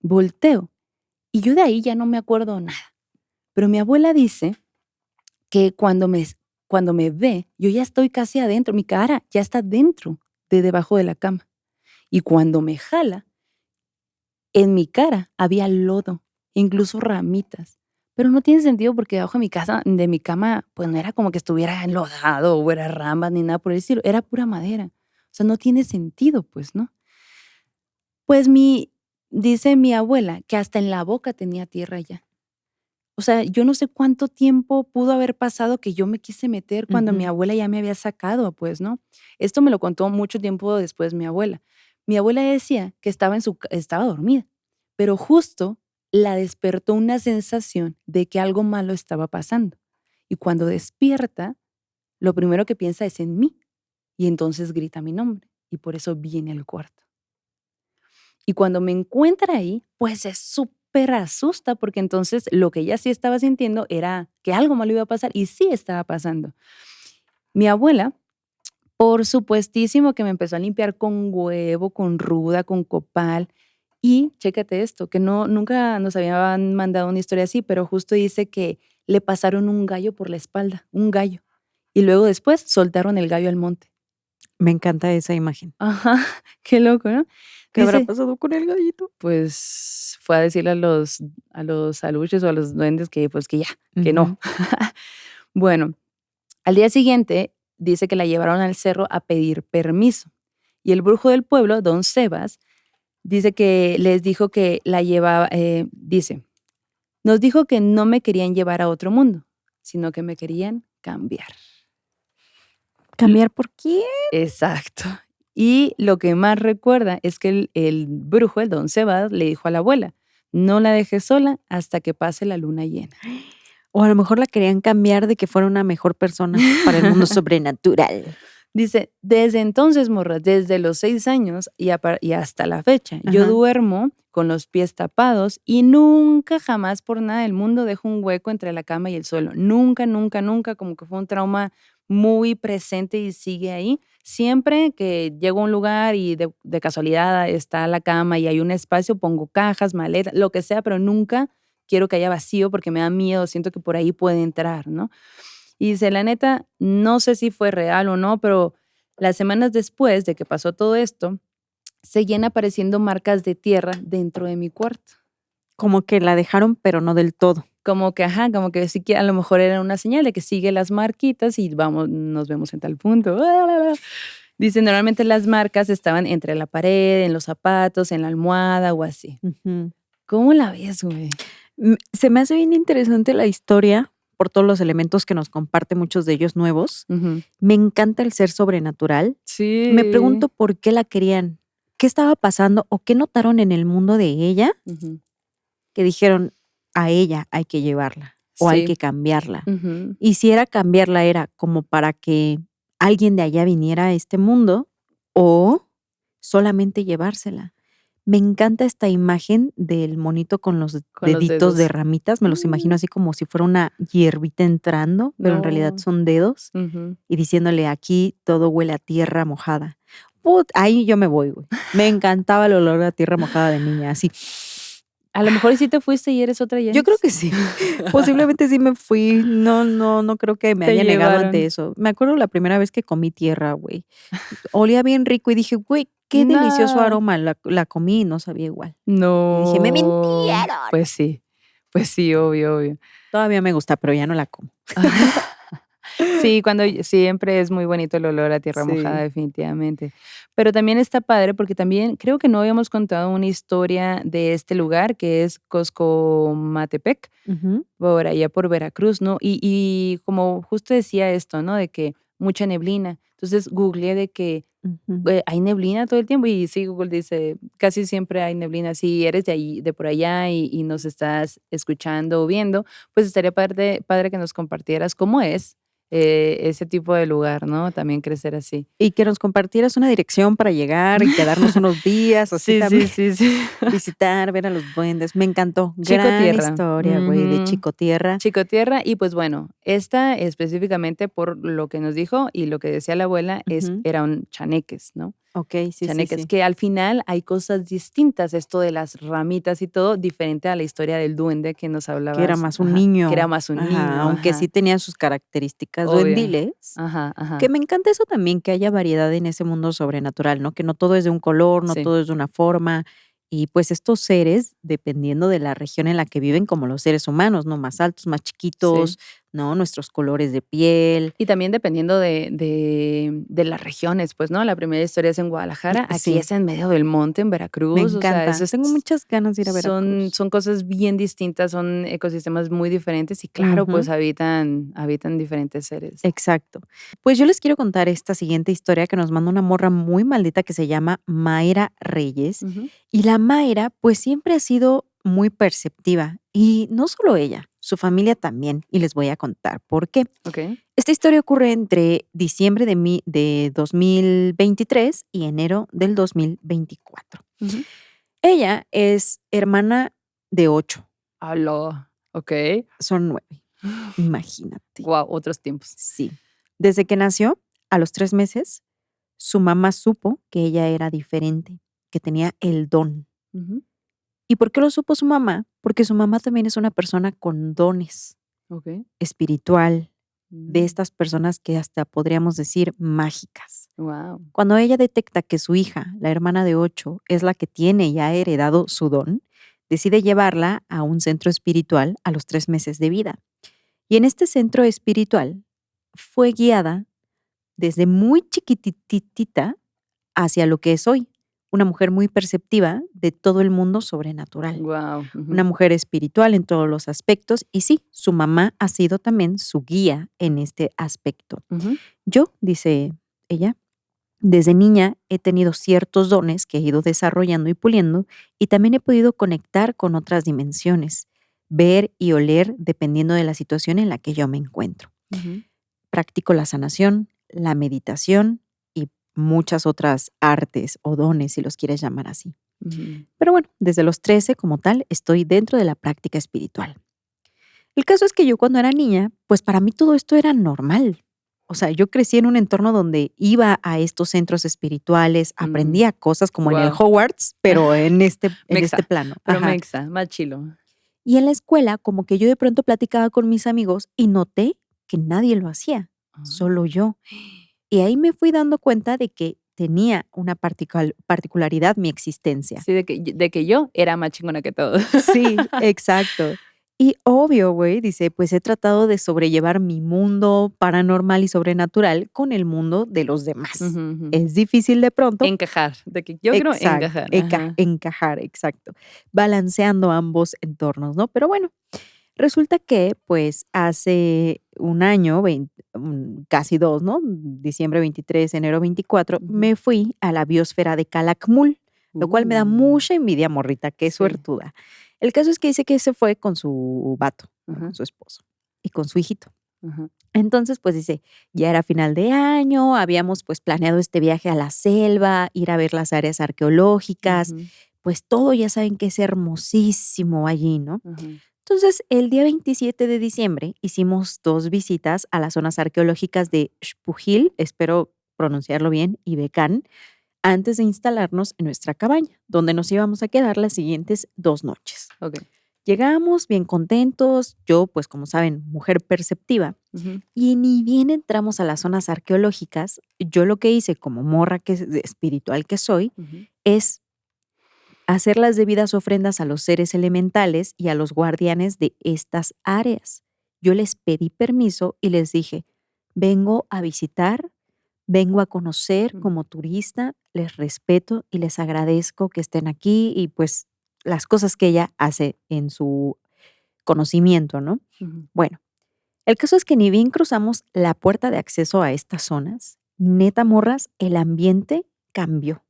Volteo. Y yo de ahí ya no me acuerdo nada. Pero mi abuela dice que cuando me ve, yo ya estoy casi adentro, mi cara ya está dentro de debajo de la cama. Y cuando me jala, en mi cara había lodo, incluso ramitas. Pero no tiene sentido porque debajo de mi cama, pues no era como que estuviera enlodado o era ramas ni nada por el estilo, era pura madera. O sea, no tiene sentido, pues, ¿no? Pues dice mi abuela que hasta en la boca tenía tierra ya. O sea, yo no sé cuánto tiempo pudo haber pasado que yo me quise meter cuando mi abuela ya me había sacado, pues, ¿no? Esto me lo contó mucho tiempo después mi abuela. Mi abuela decía que estaba dormida, pero justo la despertó una sensación de que algo malo estaba pasando. Y cuando despierta, lo primero que piensa es en mí. Y entonces grita mi nombre. Y por eso viene al cuarto. Y cuando me encuentra ahí, pues se súper asusta porque entonces lo que ella sí estaba sintiendo era que algo malo iba a pasar y sí estaba pasando. Mi abuela, por supuestísimo que me empezó a limpiar con huevo, con ruda, con copal. Y chécate esto, que nunca nos habían mandado una historia así, pero justo dice que le pasaron un gallo por la espalda, un gallo. Y luego después soltaron el gallo al monte. Me encanta esa imagen. Ajá, qué loco, ¿no? ¿Qué habrá Dice, pasado con el gallito? pues fue a decirle a los aluches o a los duendes que pues que ya, que no. Bueno, Al día siguiente, dice que la llevaron al cerro a pedir permiso. Y el brujo del pueblo, don Sebas, dice que les dijo que la llevaba, dice, nos dijo que no me querían llevar a otro mundo, sino que me querían cambiar. ¿Cambiar por qué? Exacto. Y lo que más recuerda es que el brujo, el don Sebas, le dijo a la abuela, no la dejes sola hasta que pase la luna llena. O a lo mejor la querían cambiar de que fuera una mejor persona para el mundo sobrenatural. Dice, desde entonces, morra, desde los 6 años y hasta la fecha, yo Ajá. duermo con los pies tapados y nunca, jamás por nada del mundo dejo un hueco entre la cama y el suelo. Nunca, nunca, nunca, como que fue un trauma muy presente y sigue ahí. Siempre que llego a un lugar y de casualidad está la cama y hay un espacio, pongo cajas, maletas, lo que sea, pero nunca quiero que haya vacío porque me da miedo, siento que por ahí puede entrar, ¿no? Y dice, la neta, no sé si fue real o no, pero las semanas después de que pasó todo esto, seguían apareciendo marcas de tierra dentro de mi cuarto. Como que la dejaron, pero no del todo. Como que, ajá, como que sí que a lo mejor era una señal de que sigue las marquitas y vamos, nos vemos en tal punto. Dice, normalmente las marcas estaban entre la pared, en los zapatos, en la almohada o así. Ujú. ¿Cómo la ves, güey? Se me hace bien interesante la historia por todos los elementos que nos comparte, muchos de ellos nuevos. Ujú. Me encanta el ser sobrenatural. Sí. Me pregunto por qué la querían, qué estaba pasando o qué notaron en el mundo de ella Ujú. que dijeron a ella hay que llevarla o hay Sí. que cambiarla. Ujú. Y si era cambiarla, era como para que alguien de allá viniera a este mundo o solamente llevársela. Me encanta esta imagen del monito con los Con los deditos de dedos. ramitas. Me los imagino así como si fuera una hierbita entrando, pero en realidad No. son dedos Ujú. y diciéndole aquí todo huele a tierra mojada. Ahí yo me voy, güey. Me encantaba el olor a tierra mojada de niña, así. A lo mejor y sí te fuiste y eres otra Yo creo Yanis. que sí. Posiblemente sí me fui. No creo que me Te haya negado ante llevaron. eso. Me acuerdo la primera vez que comí tierra, güey. Olía bien rico y dije, güey, qué delicioso No. aroma. La comí y no sabía igual. Y dije, me No. mintieron. Pues sí, obvio. Todavía me gusta, pero ya no la como. Sí, siempre es muy bonito el olor a tierra mojada, Sí. definitivamente. Pero también está padre porque también creo que no habíamos contado una historia de este lugar que es Coscomatepec, Ujú. por allá por Veracruz, ¿no? Y como justo decía esto, ¿no? De que mucha neblina. Entonces googleé de que Ujú. hay neblina todo el tiempo y sí, Google dice, casi siempre hay neblina. Si eres de ahí, de por allá y nos estás escuchando o viendo, pues estaría padre que nos compartieras cómo es ese tipo de lugar, ¿no? También crecer así. Y que nos compartieras una dirección para llegar y quedarnos unos días, así Sí, también. sí. Visitar, ver a los duendes. Me encantó. Chico Gran Tierra. historia, güey, de Ujú. Chico Tierra. Chico Tierra, y pues bueno, esta específicamente por lo que nos dijo y lo que decía la abuela, Ujú. eran chaneques, ¿no? Okey, sí. Chaneques, que al final hay cosas distintas, esto de las ramitas y todo, diferente a la historia del duende que nos Que era hablabas. más un Ajá, niño. que era más un Ajá, niño, aunque ajá, sí tenía sus características obvio. duendiles, Ajá. que me encanta eso también, que haya variedad en ese mundo sobrenatural, ¿no? Que no todo es de un color, no Sí. todo es de una forma. Y, pues, estos seres, dependiendo de la región en la que viven, como los seres humanos, ¿no? Más altos, más chiquitos, ¿no? Nuestros colores de piel. Y también dependiendo de las regiones, pues, ¿no? La primera historia es en Guadalajara, aquí Sí. es en medio del monte, en Me Veracruz, o sea, encanta. Tengo muchas ganas de ir a Veracruz. son cosas bien distintas, son ecosistemas muy diferentes y claro, pues Ujú. habitan diferentes seres. Exacto. Pues, yo les quiero contar esta siguiente historia que nos manda una morra muy maldita que se llama Mayra Reyes. Ujú. Y la Mayra, pues, siempre ha sido muy perceptiva, y no solo ella, su familia también, y les voy a contar por qué. Okey. Esta historia ocurre entre diciembre de 2023 y enero del 2024. Ujú. Ella es hermana de 8, ¡Hala! Okey. son 9, imagínate. Guau, otros tiempos. Sí. Desde que nació, a los 3 meses, su mamá supo que ella era diferente, que tenía el don. Ujú. ¿Y por qué lo supo su mamá? Porque su mamá también es una persona con dones, Okey. espiritual, de Mm. estas personas que hasta podríamos decir mágicas. Guau. Cuando ella detecta que su hija, la hermana de 8, es la que tiene y ha heredado su don, decide llevarla a un centro espiritual a los 3 meses de vida. Y en este centro espiritual fue guiada desde muy chiquititita hacia lo que es hoy, una mujer muy perceptiva de todo el mundo sobrenatural, Wow. una mujer espiritual en todos los aspectos y sí, su mamá ha sido también su guía en este aspecto. Yo, dice ella, desde niña he tenido ciertos dones que he ido desarrollando y puliendo y también he podido conectar con otras dimensiones, ver y oler dependiendo de la situación en la que yo me encuentro. Practico la sanación, la meditación y muchas otras artes o dones, si los quieres llamar así. Pero bueno, desde los 13 como tal, estoy dentro de la práctica espiritual. El caso es que yo cuando era niña, pues para mí todo esto era normal. O sea, yo crecí en un entorno donde iba a estos centros espirituales, aprendía cosas como en el Wow. Hogwarts, pero en este Mexa, plano. pero Ajá. mexa, más chilo. Y en la escuela, como que yo de pronto platicaba con mis amigos y noté que nadie lo hacía, solo yo. Y ahí me fui dando cuenta de que tenía una particularidad mi existencia. Sí, de que yo era más chingona que todos. Sí, exacto. Y obvio, güey, dice, pues he tratado de sobrellevar mi mundo paranormal y sobrenatural con el mundo de los demás. Es difícil de pronto. Encajar, de que yo quiero encajar. Encajar, exacto. Balanceando ambos entornos, ¿no? Pero bueno, resulta que pues hace un año, casi 2, ¿no? Diciembre 23, enero 24, me fui a la biosfera de Calakmul, lo cual me da mucha envidia, morrita, qué suertuda. El caso es que dice que se fue con su vato, con su esposo y con su hijito. Entonces, pues dice, ya era final de año, habíamos pues planeado este viaje a la selva, ir a ver las áreas arqueológicas, pues todo ya saben que es hermosísimo allí, ¿no? Entonces, el día 27 de diciembre hicimos 2 visitas a las zonas arqueológicas de Xpujil, espero pronunciarlo bien, y Becán, antes de instalarnos en nuestra cabaña, donde nos íbamos a quedar las siguientes 2 noches. Llegamos bien contentos, yo pues como saben, mujer perceptiva, y ni bien entramos a las zonas arqueológicas, yo lo que hice como morra espiritual que soy, es hacer las debidas ofrendas a los seres elementales y a los guardianes de estas áreas. Yo les pedí permiso y les dije, vengo a visitar, vengo a conocer como turista, les respeto y les agradezco que estén aquí y pues las cosas que ella hace en su conocimiento, ¿no? Bueno, el caso es que ni bien cruzamos la puerta de acceso a estas zonas, neta morras, el ambiente cambió.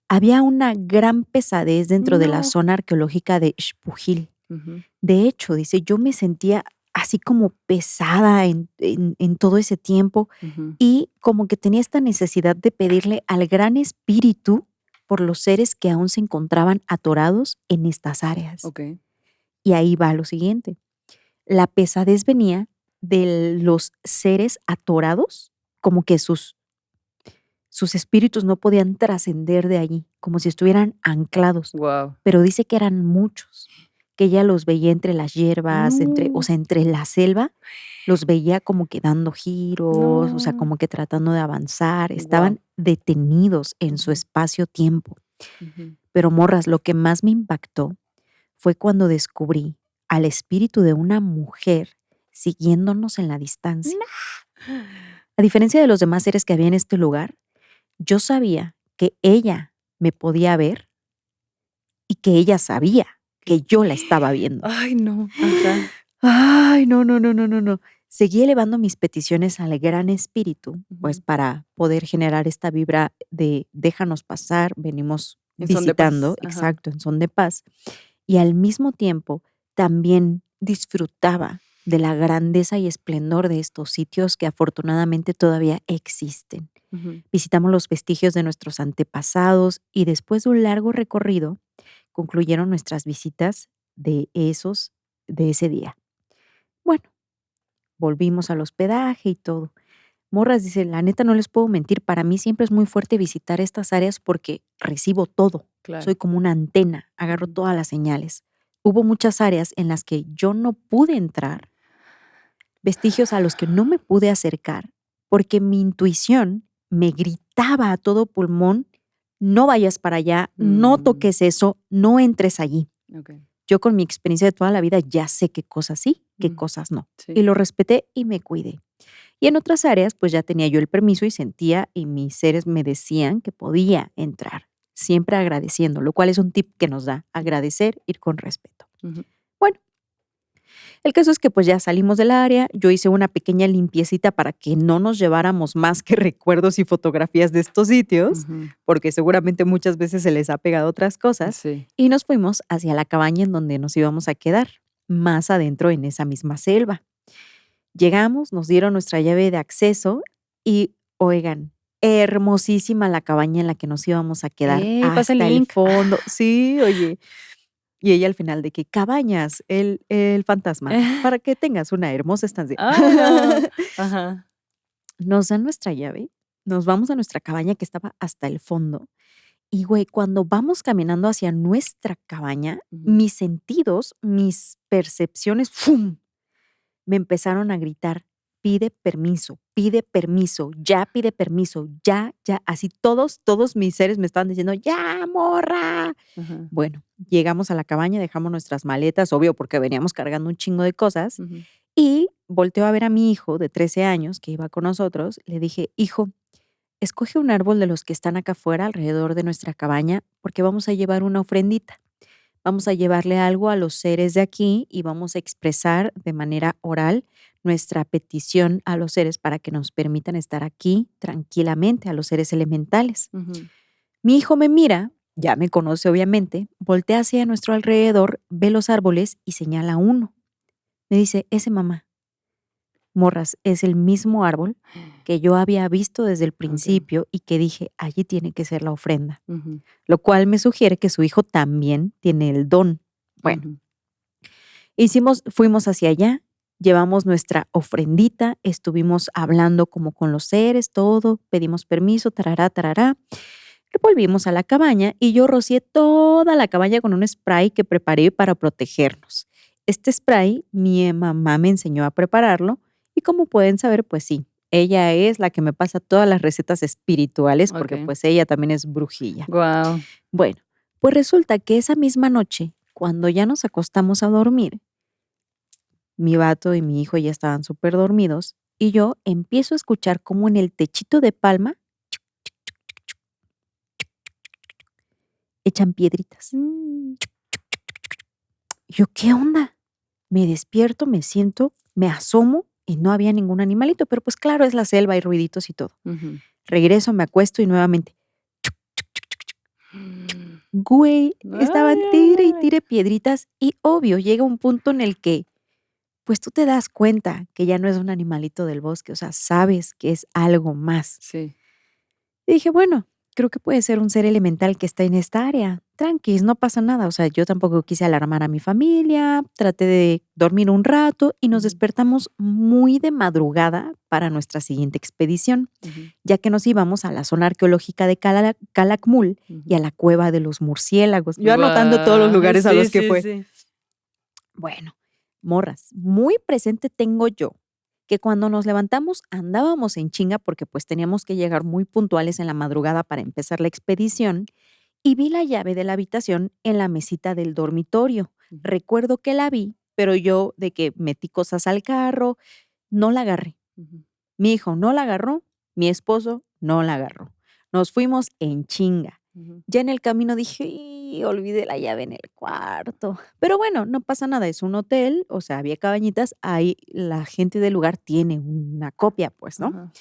Había una gran pesadez dentro de la zona arqueológica de Xpujil. De hecho, dice, yo me sentía así como pesada en todo ese tiempo y como que tenía esta necesidad de pedirle al gran espíritu por los seres que aún se encontraban atorados en estas áreas. Y ahí va lo siguiente. La pesadez venía de los seres atorados, como que sus espíritus no podían trascender de allí, como si estuvieran anclados. Pero dice que eran muchos, que ella los veía entre las hierbas, entre la selva, los veía como que dando giros, o sea, como que tratando de avanzar, estaban detenidos en su espacio-tiempo. Pero morras, lo que más me impactó fue cuando descubrí al espíritu de una mujer siguiéndonos en la distancia. A diferencia de los demás seres que había en este lugar, yo sabía que ella me podía ver y que ella sabía que yo la estaba viendo. Ay, no. Ay, no. Seguí elevando mis peticiones al gran espíritu, pues para poder generar esta vibra de déjanos pasar, venimos visitando, exacto, en son de paz. Y al mismo tiempo también disfrutaba de la grandeza y esplendor de estos sitios que afortunadamente todavía existen. Visitamos los vestigios de nuestros antepasados y después de un largo recorrido concluyeron nuestras visitas de ese día. Bueno, volvimos al hospedaje y todo. Morras, dice, la neta no les puedo mentir, para mí siempre es muy fuerte visitar estas áreas porque recibo todo. Soy como una antena, agarro todas las señales. Hubo muchas áreas en las que yo no pude entrar, vestigios a los que no me pude acercar, porque mi intuición me gritaba a todo pulmón, no vayas para allá, no toques eso, no entres allí. Yo con mi experiencia de toda la vida ya sé qué cosas sí, qué cosas no. Y lo respeté y me cuidé. Y en otras áreas, pues ya tenía yo el permiso y sentía y mis seres me decían que podía entrar, siempre agradeciendo, lo cual es un tip que nos da, agradecer, ir con respeto. Ujú. Bueno, el caso es que pues ya salimos del área, yo hice una pequeña limpiecita para que no nos lleváramos más que recuerdos y fotografías de estos sitios, Ujú. porque seguramente muchas veces se les ha pegado otras cosas, Sí. y nos fuimos hacia la cabaña en donde nos íbamos a quedar, más adentro en esa misma selva. Llegamos, nos dieron nuestra llave de acceso y, oigan, hermosísima la cabaña en la que nos íbamos a quedar Pasa el hasta el link. fondo. Sí, oye. Y ella al final de que cabañas, el fantasma, para que tengas una hermosa estancia. Ay, no. Ajá. Nos dan nuestra llave, nos vamos a nuestra cabaña que estaba hasta el fondo. Y güey, cuando vamos caminando hacia nuestra cabaña, Ujú. mis sentidos, mis percepciones, ¡fum! Me empezaron a gritar, pide permiso, ya pide permiso, ya, ya. Así todos mis seres me estaban diciendo, ya, morra. Ajá. Bueno, llegamos a la cabaña, dejamos nuestras maletas, obvio, porque veníamos cargando un chingo de cosas. Ujú. Y volteo a ver a mi hijo de 13 años que iba con nosotros. Le dije, hijo, escoge un árbol de los que están acá afuera alrededor de nuestra cabaña porque vamos a llevar una ofrendita. Vamos a llevarle algo a los seres de aquí y vamos a expresar de manera oral nuestra petición a los seres para que nos permitan estar aquí tranquilamente, a los seres elementales. Ujú. Mi hijo me mira, ya me conoce obviamente, voltea hacia nuestro alrededor, ve los árboles y señala uno. Me dice, ese mamá, morras, es el mismo árbol que yo había visto desde el Ok. principio y que dije, allí tiene que ser la ofrenda, Ujú. lo cual me sugiere que su hijo también tiene el don. Bueno, Ujú. fuimos hacia allá, llevamos nuestra ofrendita, estuvimos hablando como con los seres, todo, pedimos permiso, tarará, tarará. Volvimos a la cabaña y yo rocié toda la cabaña con un spray que preparé para protegernos. Este spray mi mamá me enseñó a prepararlo y como pueden saber, pues sí, ella es la que me pasa todas las recetas espirituales porque Ok. pues ella también es brujilla. Guau. Bueno, pues resulta que esa misma noche, cuando ya nos acostamos a dormir, mi vato y mi hijo ya estaban súper dormidos y yo empiezo a escuchar como en el techito de palma echan piedritas. Mm. Y yo, ¿qué onda? Me despierto, me siento, me asomo y no había ningún animalito, pero pues claro, es la selva, hay ruiditos y todo. Ujú. Regreso, me acuesto y nuevamente, güey, estaban tire y Ay. tire piedritas y obvio, llega un punto en el que pues tú te das cuenta que ya no es un animalito del bosque, o sea, sabes que es algo más. Sí. Y dije, bueno, creo que puede ser un ser elemental que está en esta área. Tranquis, no pasa nada. O sea, yo tampoco quise alarmar a mi familia, traté de dormir un rato y nos Ujú. despertamos muy de madrugada para nuestra siguiente expedición, Ujú. ya que nos íbamos a la zona arqueológica de Calakmul y a Ujú. la cueva de los murciélagos. Yo anotando todos los Guau. lugares a Sí, los que sí, fue. sí. Bueno, morras, muy presente tengo yo que cuando nos levantamos andábamos en chinga porque pues teníamos que llegar muy puntuales en la madrugada para empezar la expedición y vi la llave de la habitación en la mesita del dormitorio. Ujú. Recuerdo que la vi, pero yo de que metí cosas al carro, no la agarré. Ujú. Mi hijo no la agarró, mi esposo no la agarró. Nos fuimos en chinga. Ujú. Ya en el camino dije, "Y, olvidé la llave en el cuarto". Pero bueno, no pasa nada, es un hotel, o sea, había cabañitas, ahí la gente del lugar tiene una copia, pues, ¿no? Ajá.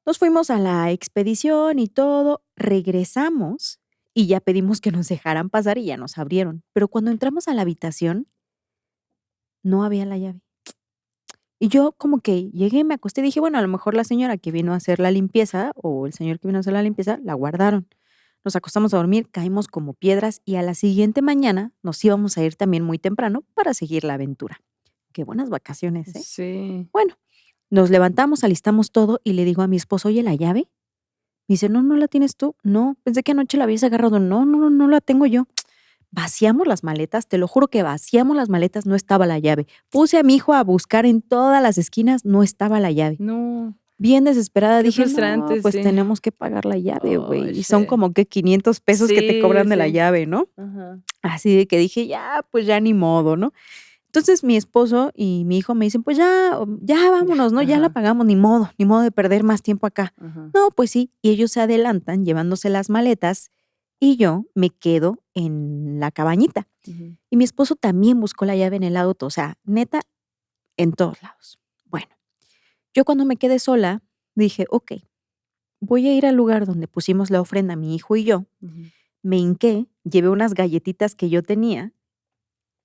Nos fuimos a la expedición y todo, regresamos y ya pedimos que nos dejaran pasar y ya nos abrieron. Pero cuando entramos a la habitación, no había la llave. Y yo como que llegué, me acosté y dije, bueno, a lo mejor la señora que vino a hacer la limpieza o el señor que vino a hacer la limpieza la guardaron. Nos acostamos a dormir, caímos como piedras y a la siguiente mañana nos íbamos a ir también muy temprano para seguir la aventura. Qué buenas vacaciones, ¿eh? Sí. Bueno, nos levantamos, alistamos todo y le digo a mi esposo, oye, ¿la llave? Me dice, no, ¿no la tienes tú? No, pensé que anoche la habías agarrado. No, no, no, no la tengo yo. Vaciamos las maletas, te lo juro que vaciamos las maletas, no estaba la llave. Puse a mi hijo a buscar en todas las esquinas, no estaba la llave. No. Bien desesperada Qué dije, no, frustrante, pues sí. tenemos que pagar la llave, güey. Ay, Y son sí. como que 500 pesos que te Sí, cobran de la sí. llave, ¿no? Ajá. Así de que dije, ya, pues ya ni modo, ¿no? Entonces mi esposo y mi hijo me dicen, pues ya vámonos, ¿no? Ya la Ajá. pagamos, ni modo de perder más tiempo acá. Ajá. No, pues sí. Y ellos se adelantan llevándose las maletas y yo me quedo en la cabañita. Ujú. Y mi esposo también buscó la llave en el auto, o sea, neta, en todos lados. Bueno, yo cuando me quedé sola, dije, ok, voy a ir al lugar donde pusimos la ofrenda mi hijo y yo. Ujú. Me hinqué, llevé unas galletitas que yo tenía,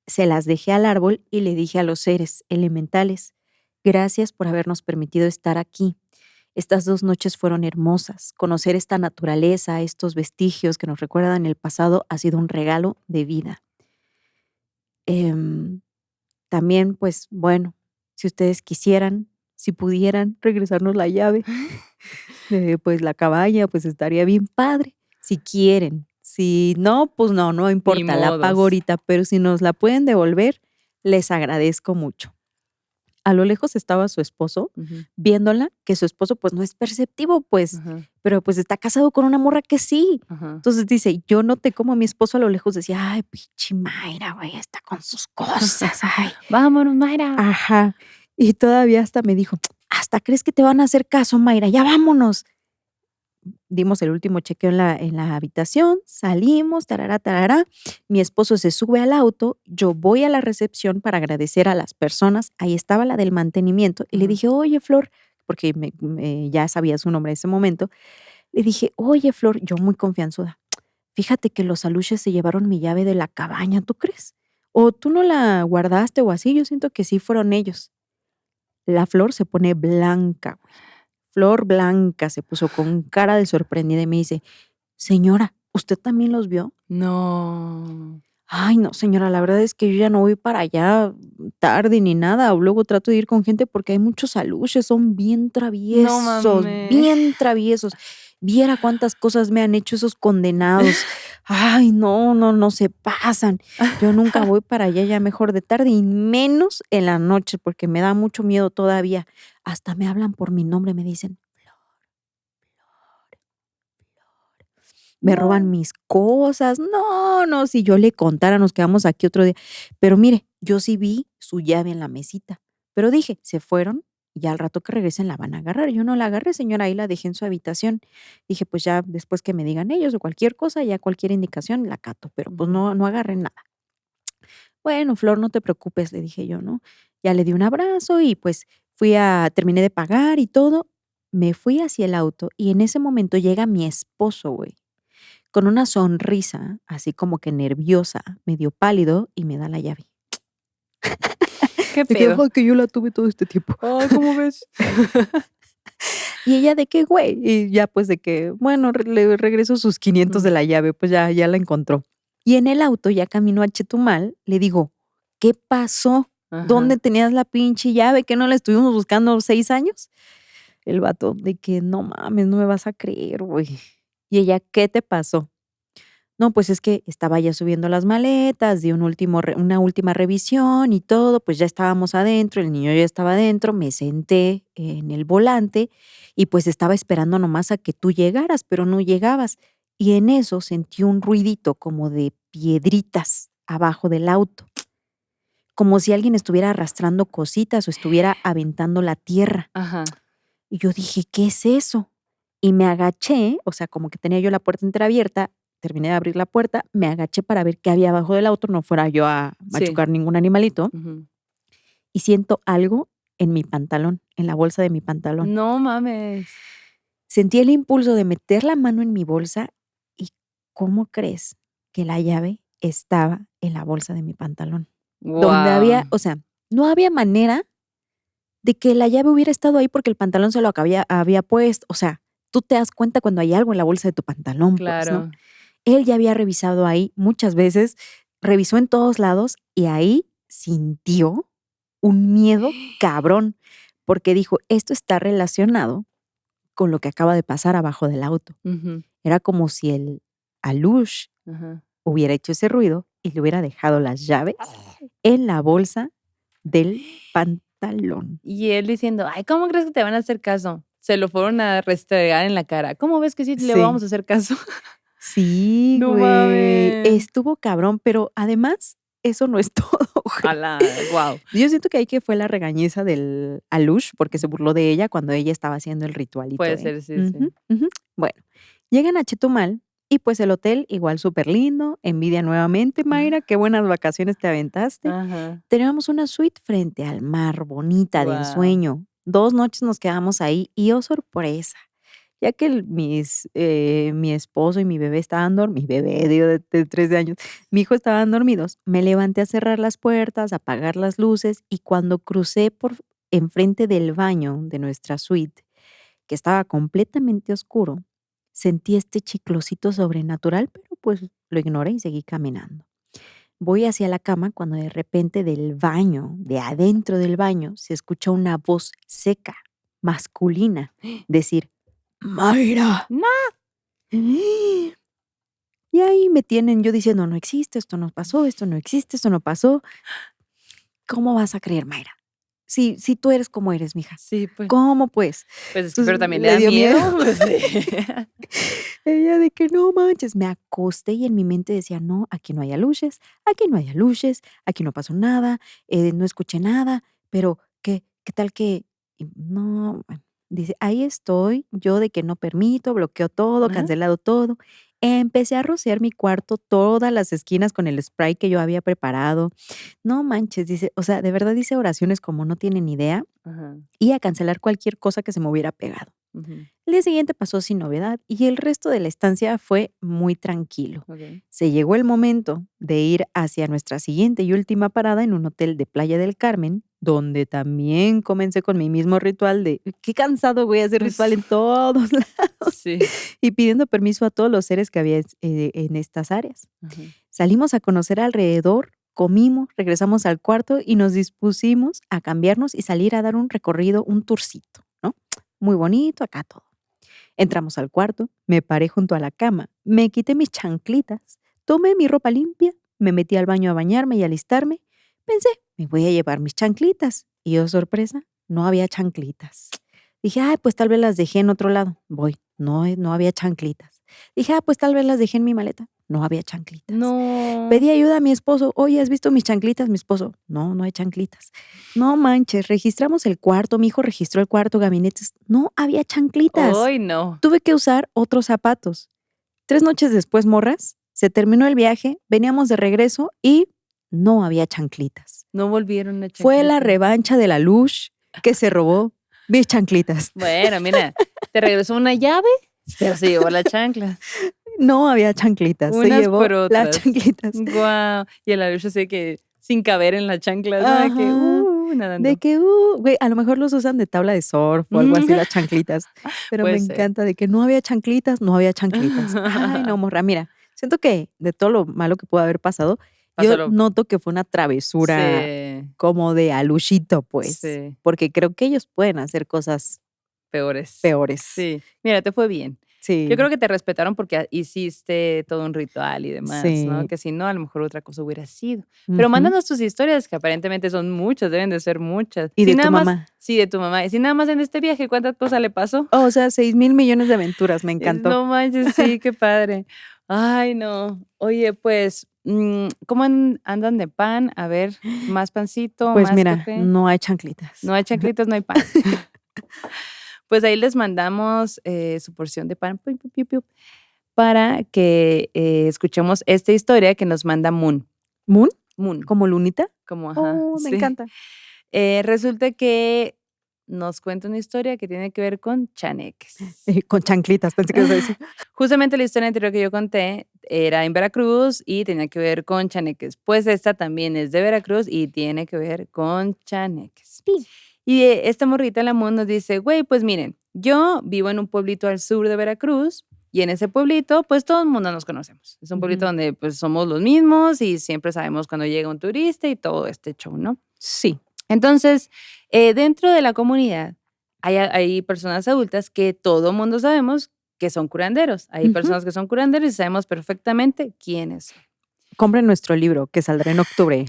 se las dejé al árbol y le dije a los seres elementales, gracias por habernos permitido estar aquí. Estas 2 noches fueron hermosas. Conocer esta naturaleza, estos vestigios que nos recuerdan el pasado, ha sido un regalo de vida. Em, También, pues, bueno, si ustedes quisieran, si pudieran regresarnos la llave de, pues, la cabaña, pues, estaría bien padre, si quieren. Si no, pues no Ni importa, la pago modos. ahorita, pero si nos la pueden devolver, les agradezco mucho. A lo lejos estaba su esposo, Ujú. viéndola, que su esposo, pues, no es perceptivo, pues, Ajá. pero, pues, está casado con una morra que sí. Ajá. Entonces dice, yo noté como mi esposo a lo lejos decía: "Ay, pinche Mayra, güey, está con sus cosas, ay". Vámonos, Mayra. Ajá. Y todavía hasta me dijo: "¿Hasta crees que te van a hacer caso, Mayra? Ya vámonos". Dimos el último chequeo en la habitación, salimos, tarará, tarará. Mi esposo se sube al auto, yo voy a la recepción para agradecer a las personas. Ahí estaba la del mantenimiento y le Ajá. dije: "Oye, Flor", porque ya sabía su nombre en ese momento. Le dije: "Oye, Flor", yo muy confianzuda, "fíjate que los aluches se llevaron mi llave de la cabaña, ¿tú crees? O tú no la guardaste o así, yo siento que sí fueron ellos". La Flor se pone blanca, güey. Flor blanca se puso con cara de sorprendida y me dice: "Señora, ¿usted también los vio?". No. "Ay, no, señora, la verdad es que yo ya no voy para allá tarde ni nada, o luego trato de ir con gente porque hay muchos aluches, son No mames. bien traviesos. Viera cuántas cosas me han hecho esos condenados. Ay, no se pasan. Yo nunca voy para allá ya mejor de tarde y menos en la noche porque me da mucho miedo todavía. Hasta me hablan por mi nombre, me dicen, me roban No. mis cosas. No, si yo le contara, nos quedamos aquí otro día. Pero mire, yo sí vi su llave en la mesita, pero dije, se fueron y al rato que regresen la van a agarrar. Yo no la agarré, señora, ahí la dejé en su habitación. Dije, pues ya después que me digan ellos o cualquier cosa, ya cualquier indicación la cato, pero pues Ujú. no agarré nada. Bueno, Flor, no te preocupes, le dije yo, ¿no? Ya le di un abrazo y pues terminé de pagar y todo. Me fui hacia el auto y en ese momento llega mi esposo, güey, con una sonrisa, así como que nerviosa, medio pálido, y me da la llave. ¿Qué De que: pedo? "Ay, que yo la tuve todo este tiempo". Ay, ¿cómo ves? Y ella de que: "Güey", y ya, pues, de que, bueno, le regreso sus 500 Ujú. de la llave, pues, ya la encontró. Y en el auto, ya camino a Chetumal, le digo: "¿Qué pasó? Ajá. ¿Dónde tenías la pinche llave? ¿Qué no la estuvimos buscando 6 años?". El vato de que: "No mames, no me vas a creer, güey". Y ella: "¿Qué te pasó?". No, pues es que estaba ya subiendo las maletas, di una última revisión y todo, pues ya estábamos adentro, el niño ya estaba adentro, me senté en el volante y pues estaba esperando nomás a que tú llegaras, pero no llegabas. Y en eso sentí un ruidito como de piedritas abajo del auto, como si alguien estuviera arrastrando cositas o estuviera aventando la tierra. Ajá. Y yo dije: "¿Qué es eso?". Y me agaché, o sea, como que tenía yo la puerta entreabierta, terminé de abrir la puerta, me agaché para ver qué había abajo del auto, no fuera yo a Sí. machucar ningún animalito, Ujú. y siento algo en mi pantalón, en la bolsa de mi pantalón. No mames. Sentí el impulso de meter la mano en mi bolsa y, ¿cómo crees que la llave estaba en la bolsa de mi pantalón? Donde Guau. había, o sea, no había manera de que la llave hubiera estado ahí porque el pantalón se lo había puesto, o sea, tú te das cuenta cuando hay algo en la bolsa de tu pantalón, pues, ¿no? Claro. Él ya había revisado ahí muchas veces, revisó en todos lados y ahí sintió un miedo cabrón, porque dijo: "Esto está relacionado con lo que acaba de pasar abajo del auto". Ujú. Era como si el Alush Ajá. hubiera hecho ese ruido y le hubiera dejado las llaves en la bolsa del pantalón. Y él diciendo: "Ay, ¿cómo crees que te van a hacer caso?". Se lo fueron a restregar en la cara. ¿Cómo ves que sí le Sí. vamos a hacer caso? Sí, No güey, mames. estuvo cabrón, pero además, eso no es todo. Ala, wow. Yo siento que ahí que fue la regañiza del Alush, porque se burló de ella cuando ella estaba haciendo el ritualito, Puede ¿eh? ser, sí, Ujú, sí. ujú. Bueno, llegan a Chetumal y pues el hotel igual súper lindo, envidia nuevamente, Mayra, qué buenas vacaciones te aventaste. Ajá. Teníamos una suite frente al mar, bonita, de Wow. ensueño. 2 noches nos quedamos ahí y, oh sorpresa, ya que mi esposo y mi bebé estaban dormidos, mi bebé, digo, de 13 años, mi hijo estaban dormidos, me levanté a cerrar las puertas, a apagar las luces y cuando crucé por enfrente del baño de nuestra suite, que estaba completamente oscuro, sentí este chiclosito sobrenatural, pero pues lo ignoré y seguí caminando. Voy hacia la cama cuando de repente del baño, de adentro del baño, se escucha una voz seca, masculina, decir: "Mayra". No. Y ahí me tienen yo diciendo: "No existe, esto no pasó, esto no existe, esto no pasó". ¿Cómo vas a creer, Mayra? Si tú eres como eres, mija. Sí, pues. ¿Cómo pues? Pues es que, Entonces, pero también le le da dio miedo. miedo. Pues sí. Ella de que: "No manches". Me acosté y en mi mente decía: "No, aquí no hay aluches, aquí no hay aluches, aquí no pasó nada, no escuché nada, pero ¿qué tal que?". Y no, bueno, dice: "Ahí estoy, yo de que no permito, bloqueo todo, Ajá. cancelado todo". Empecé a rociar mi cuarto, todas las esquinas con el spray que yo había preparado. No manches, dice, o sea, de verdad hice oraciones como no tienen idea, Ajá. y a cancelar cualquier cosa que se me hubiera pegado. Ujú. El día siguiente pasó sin novedad y el resto de la estancia fue muy tranquilo. Okey. Se llegó el momento de ir hacia nuestra siguiente y última parada en un hotel de Playa del Carmen, donde también comencé con mi mismo ritual de qué cansado voy a hacer ritual Pues en todos lados sí. y pidiendo permiso a todos los seres que había en estas áreas. Ajá. Salimos a conocer alrededor, comimos, regresamos al cuarto y nos dispusimos a cambiarnos y salir a dar un recorrido, un tourcito, ¿no? Muy bonito, acá todo. Entramos al cuarto, me paré junto a la cama, me quité mis chanclitas, tomé mi ropa limpia, me metí al baño a bañarme y alistarme. Pensé, me voy a llevar mis chanclitas. Y oh, sorpresa, no había chanclitas. Dije, ay, pues tal vez las dejé en otro lado. Voy, no, no había chanclitas. Dije, pues tal vez las dejé en mi maleta. No había chanclitas. No. Pedí ayuda a mi esposo. Oye, ¿has visto mis chanclitas? Mi esposo, no, no hay chanclitas. No manches, registramos el cuarto, mi hijo registró el cuarto, gabinetes. No había chanclitas. Ay, no. Tuve que usar otros zapatos. 3 noches después, morras, se terminó el viaje, veníamos de regreso y no había chanclitas. No volvieron a Fue la chancleta. revancha de la Lush que se robó mis chanclitas. Bueno, mira, te regresó una llave, pero se llevó la chancla. No había chanclitas, se Unas llevó por las otras. chanclitas. Guau. Y el Arush así que sin caber en las chanclas, ¿no? De que, Ajá. De nadando. que, güey, a lo mejor los usan de tabla de surf o algo así, las chanclitas, pero me Puede ser. encanta de que no había chanclitas, no había chanclitas. Ay, no, morra, mira, siento que de todo lo malo que pudo haber pasado, yo Pasó lo noto que fue una travesura Sí, como de alushito, pues, sí, porque creo que ellos pueden hacer cosas peores. peores. Sí, mira, te fue bien. Yo Sí, creo que te respetaron porque hiciste todo un ritual y demás, ¿no? sí. Que si no, a lo mejor otra cosa hubiera sido. Pero Ujú. mándanos tus historias, que aparentemente son muchas, deben de ser muchas. Y Si de tu nada más, mamá. sí, de tu mamá. Y si nada más en este viaje, ¿cuántas cosas le pasó? O sea, 6,000 millones de aventuras, me encantó. No manches, sí, qué padre. Ay, no. Oye, pues, ¿cómo andan de pan? A ver, más pancito, Pues más mira, café. no hay chanclitas. No hay chanclitas, no hay pan. Pues ahí les mandamos su porción de pan piu, piu, piu, piu, para que escuchemos esta historia que nos manda Moon. ¿Moon? Moon, ¿Como lunita? como ajá, Oh, me sí. encanta. Resulta que nos cuenta una historia que tiene que ver con chaneques. Con chanclitas, pensé que ibas a decir. Justamente la historia anterior que yo conté era en Veracruz y tenía que ver con chaneques. Pues esta también es de Veracruz y tiene que ver con chaneques. Sí. Y esta morrita, la Moon, nos dice, güey, pues miren, yo vivo en un pueblito al sur de Veracruz y en ese pueblito, pues todo el mundo nos conocemos. Es un pueblito Ujú. donde pues somos los mismos y siempre sabemos cuando llega un turista y todo este show, ¿no? Sí. Entonces, dentro de la comunidad hay personas adultas que todo mundo sabemos que son curanderos. Hay Ujú. personas que son curanderos y sabemos perfectamente quiénes son. Compren nuestro libro que saldrá en octubre,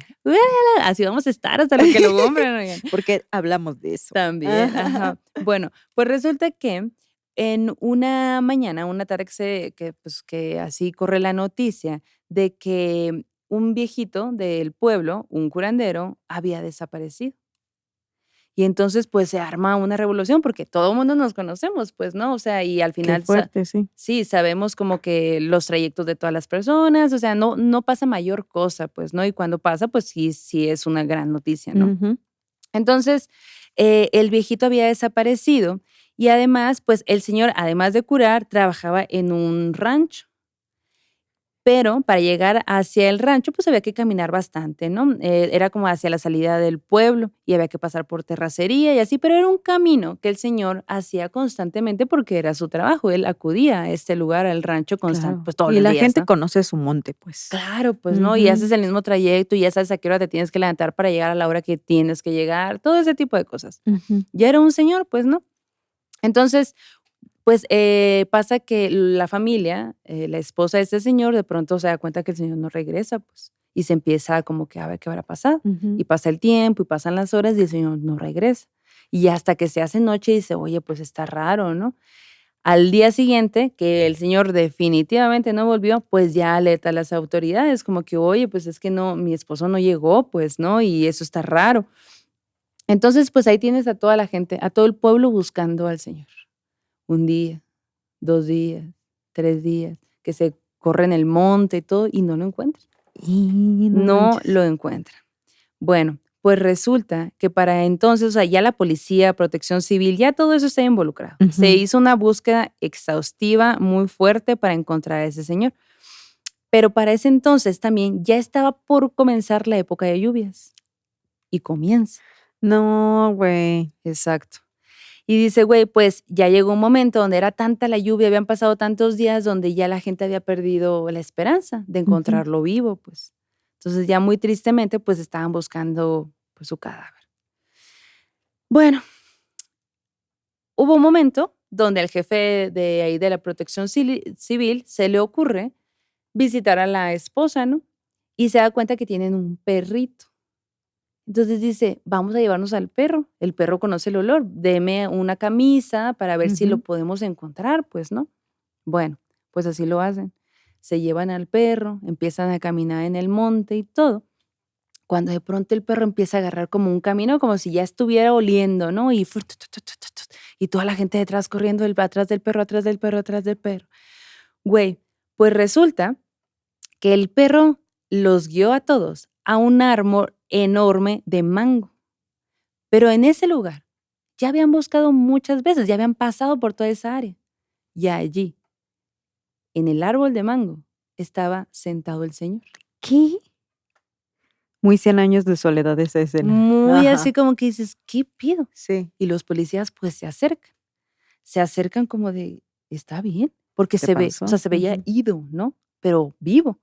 Así vamos a estar hasta lo que lo compren, oigan. porque hablamos de eso. También, ajá. Bueno, pues resulta que en una mañana, una tarde pues, que así corre la noticia de que un viejito del pueblo, un curandero, había desaparecido. Y entonces, pues, se arma una revolución porque todo el mundo nos conocemos, pues, ¿no? O sea, y al Qué final fuerte, sí. sí, sabemos como que los trayectos de todas las personas, o sea, no pasa mayor cosa, pues, ¿no? Y cuando pasa, pues sí es una gran noticia, ¿no? Ujú. Entonces, el viejito había desaparecido y además, pues, el señor, además de curar, trabajaba en un rancho. Pero para llegar hacia el rancho, pues, había que caminar bastante, ¿no? Era como hacia la salida del pueblo y había que pasar por terracería y así, pero era un camino que el señor hacía constantemente porque era su trabajo. Él acudía a este lugar, al rancho Claro. pues, todos Y los la días, gente ¿no? conoce su monte, pues. Claro, pues, ¿no? Y Ujú. haces el mismo trayecto y ya sabes a qué hora te tienes que levantar para llegar a la hora que tienes que llegar, todo ese tipo de cosas. Ujú. Ya era un señor, pues, ¿no? Entonces, pues, pasa que la familia, la esposa de este señor, de pronto se da cuenta que el señor no regresa, pues, y se empieza como que a ver qué habrá pasado. Ujú. Y pasa el tiempo, y pasan las horas, y el señor no regresa. Y hasta que se hace noche, dice: "Oye, pues está raro", ¿no? Al día siguiente, que el señor definitivamente no volvió, pues ya alerta a las autoridades, como que: "Oye, pues es que no, mi esposo no llegó, pues, ¿no? Y eso está raro". Entonces, pues ahí tienes a toda la gente, a todo el pueblo buscando al señor. Un día, 2 días, 3 días, que se corren el monte y todo, y no lo encuentran. Y no No manches. lo encuentran. Bueno, pues resulta que para entonces, o sea, ya la policía, Protección Civil, ya todo eso está involucrado. Se Ujú. hizo una búsqueda exhaustiva muy fuerte para encontrar a ese señor. Pero para ese entonces también ya estaba por comenzar la época de lluvias, y comienza. No, güey. Exacto. Y dice: "Güey, pues ya llegó un momento donde era tanta la lluvia, habían pasado tantos días donde ya la gente había perdido la esperanza de Ujú. encontrarlo vivo, pues". Entonces, ya muy tristemente, pues, estaban buscando, pues, su cadáver. Bueno, hubo un momento donde al jefe de ahí de la Protección Civil se le ocurre visitar a la esposa, ¿no? Y se da cuenta que tienen un perrito. Entonces dice: "Vamos a llevarnos al perro, el perro conoce el olor, deme una camisa para ver si lo Ujú. podemos encontrar", pues, ¿no? Bueno, pues así lo hacen. Se llevan al perro, empiezan a caminar en el monte y todo, cuando de pronto el perro empieza a agarrar como un camino, como si ya estuviera oliendo, ¿no? Y fur, tu, tu, y toda la gente detrás corriendo, atrás del perro, atrás del perro, atrás del perro. Güey, pues resulta que el perro los guió a todos a un árbol enorme de mango. Pero en ese lugar ya habían buscado muchas veces, ya habían pasado por toda esa área. Y allí, en el árbol de mango, estaba sentado el señor. ¿Qué? Muy Cien años de soledad esa escena. Muy así Ajá. como que dices: "¿Qué pido?". Sí, Y los policías, pues, se acercan como de: "¿Está bien?". Porque ¿qué se ve, o sea, pasó? se veía Ujú. ido, ¿no? Pero vivo.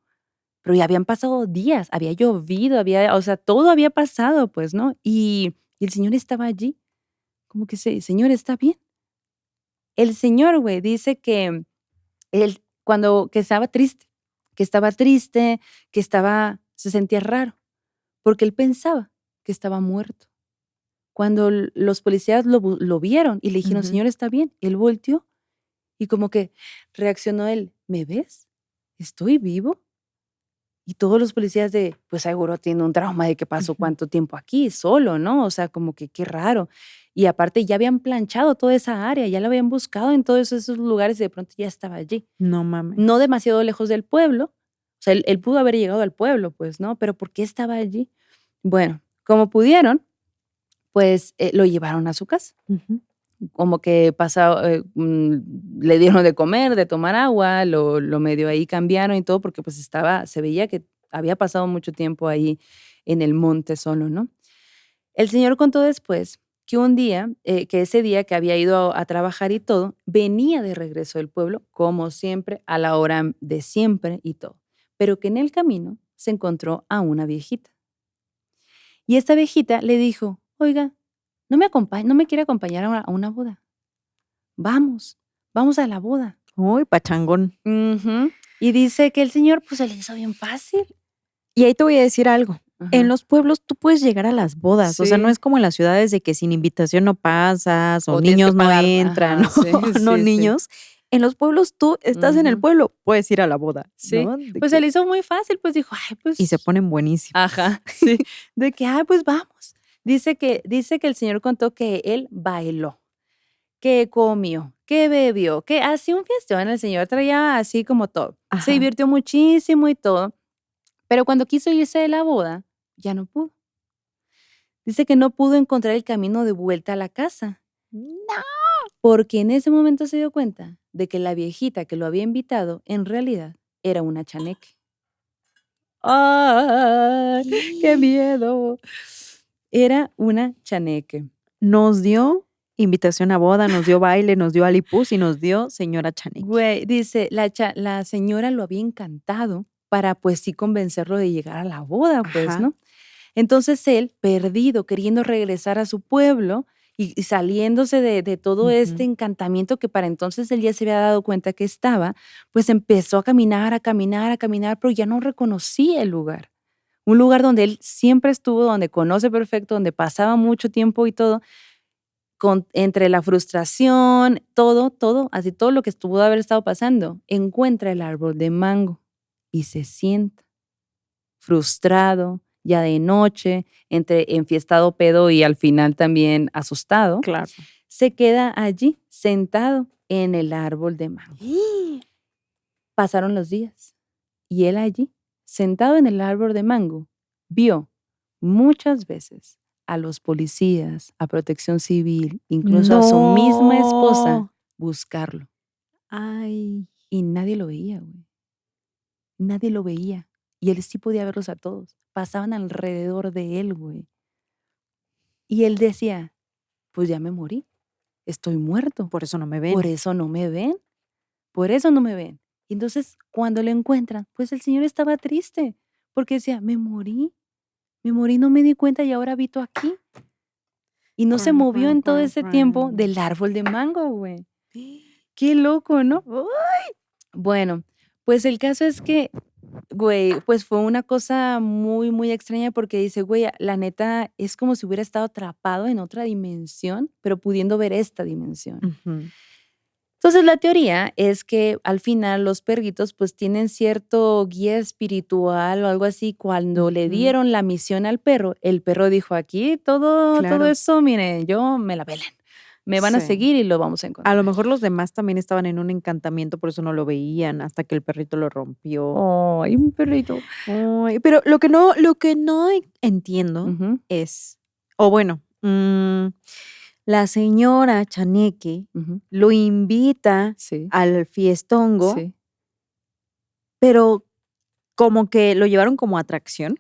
Pero ya habían pasado días, había llovido, o sea, todo había pasado, pues, ¿no? Y el señor estaba allí, como que "Señor, ¿está bien?". El señor, güey, dice que él cuando que estaba triste, se sentía raro, porque él pensaba que estaba muerto. Cuando los policías lo vieron y le dijeron: Ujú. "Señor, ¿está bien?". Él volteó y como que reaccionó él: "¿Me ves? ¿Estoy vivo?". Y todos los policías pues seguro tiene un trauma de que pasó Ujú. cuánto tiempo aquí solo, ¿no? O sea, como que qué raro. Y aparte ya habían planchado toda esa área, ya lo habían buscado en todos esos lugares y de pronto ya estaba allí. No mames. No demasiado lejos del pueblo, o sea, él pudo haber llegado al pueblo, pues, ¿no? Pero ¿por qué estaba allí? Bueno, como pudieron, pues, lo llevaron a su casa. Ujú. Como que le dieron de comer, de tomar agua, lo medio ahí cambiaron y todo, porque, pues, se veía que había pasado mucho tiempo ahí en el monte solo, ¿no? El señor contó después que un día, que ese día que había ido a trabajar y todo, venía de regreso del pueblo, como siempre, a la hora de siempre y todo, pero que en el camino se encontró a una viejita. Y esta viejita le dijo: "Oiga, ¿no me quiere acompañar a una boda? Vamos, vamos a la boda". Uy, pachangón. Ujú. Y dice que el señor, pues, se le hizo bien fácil. Y ahí te voy a decir algo. En Ajá. los pueblos tú puedes llegar a las bodas, o sea, no Sí. es como en las ciudades de que sin invitación no pasas, o O tienes que niños no pagar. entran, Ajá, sí, no sí, sí. niños. en los pueblos tú estás en el Ujú. pueblo, puedes ir a la boda, Sí, ¿no? De pues se que le hizo muy fácil, pues dijo: "Ay, y se pues". ponen buenísimos. Ajá, sí, de que: "Ay, pues vamos". Dice que el señor contó que él bailó, que comió, que bebió, que hacía un fiestón, el señor traía así como todo. Se Ajá. divirtió muchísimo y todo, pero cuando quiso irse de la boda, ya no pudo. Dice que no pudo encontrar el camino de vuelta a la casa, No. porque en ese momento se dio cuenta de que la viejita que lo había invitado, en realidad, era una chaneque. ¡Ay, qué miedo! Era una chaneque. Nos dio invitación a boda, nos dio baile, nos dio alipuz y nos dio señora chaneque. Güey, dice, la señora lo había encantado para, pues, sí convencerlo de llegar a la boda, pues, Ajá. ¿no? Entonces él, perdido, queriendo regresar a su pueblo y saliéndose de todo este Ujú. encantamiento que para entonces él ya se había dado cuenta que estaba, pues empezó a caminar, a caminar, a caminar, pero ya no reconocía el lugar. Un lugar donde él siempre estuvo, donde conoce perfecto, donde pasaba mucho tiempo y todo, entre la frustración, todo, así todo lo que pudo haber estado pasando, encuentra el árbol de mango y se sienta frustrado, ya de noche, entre enfiestado pedo y al final también asustado, Claro. se queda allí sentado en el árbol de mango. Pasaron los días y él allí, sentado en el árbol de mango, vio muchas veces a los policías, a Protección Civil, incluso a su misma esposa, No. buscarlo. Ay. Y nadie lo veía, güey. Nadie lo veía. Y él sí podía verlos a todos. Pasaban alrededor de él, güey. Y él decía, pues ya me morí, estoy muerto, Por eso no me ven. por eso no me ven, por eso no me ven. Y entonces, cuando lo encuentran, pues el señor estaba triste, porque decía, me morí, no me di cuenta y ahora habito aquí. Y no se movió en todo ese tiempo del árbol de mango, güey. Qué loco, ¿no? Uy. Bueno, pues el caso es que, güey, pues fue una cosa muy, muy extraña porque dice, güey, la neta es como si hubiera estado atrapado en otra dimensión, pero pudiendo ver esta dimensión. Ujú. Entonces, la teoría es que al final los perritos pues tienen cierto guía espiritual o algo así. Cuando le Ujú. dieron la misión al perro, el perro dijo, aquí todo Claro. eso, miren, yo me la pelan. Me van a Sí. seguir y lo vamos a A lo encontrar. mejor los demás también estaban en un encantamiento, por eso no lo veían, hasta que el perrito lo rompió. Ay, un perrito. Ay, pero lo que no entiendo Ujú, es, o bueno, la señora Chaneque ujú. lo invita Sí, al fiestongo, sí. pero como que lo llevaron como atracción,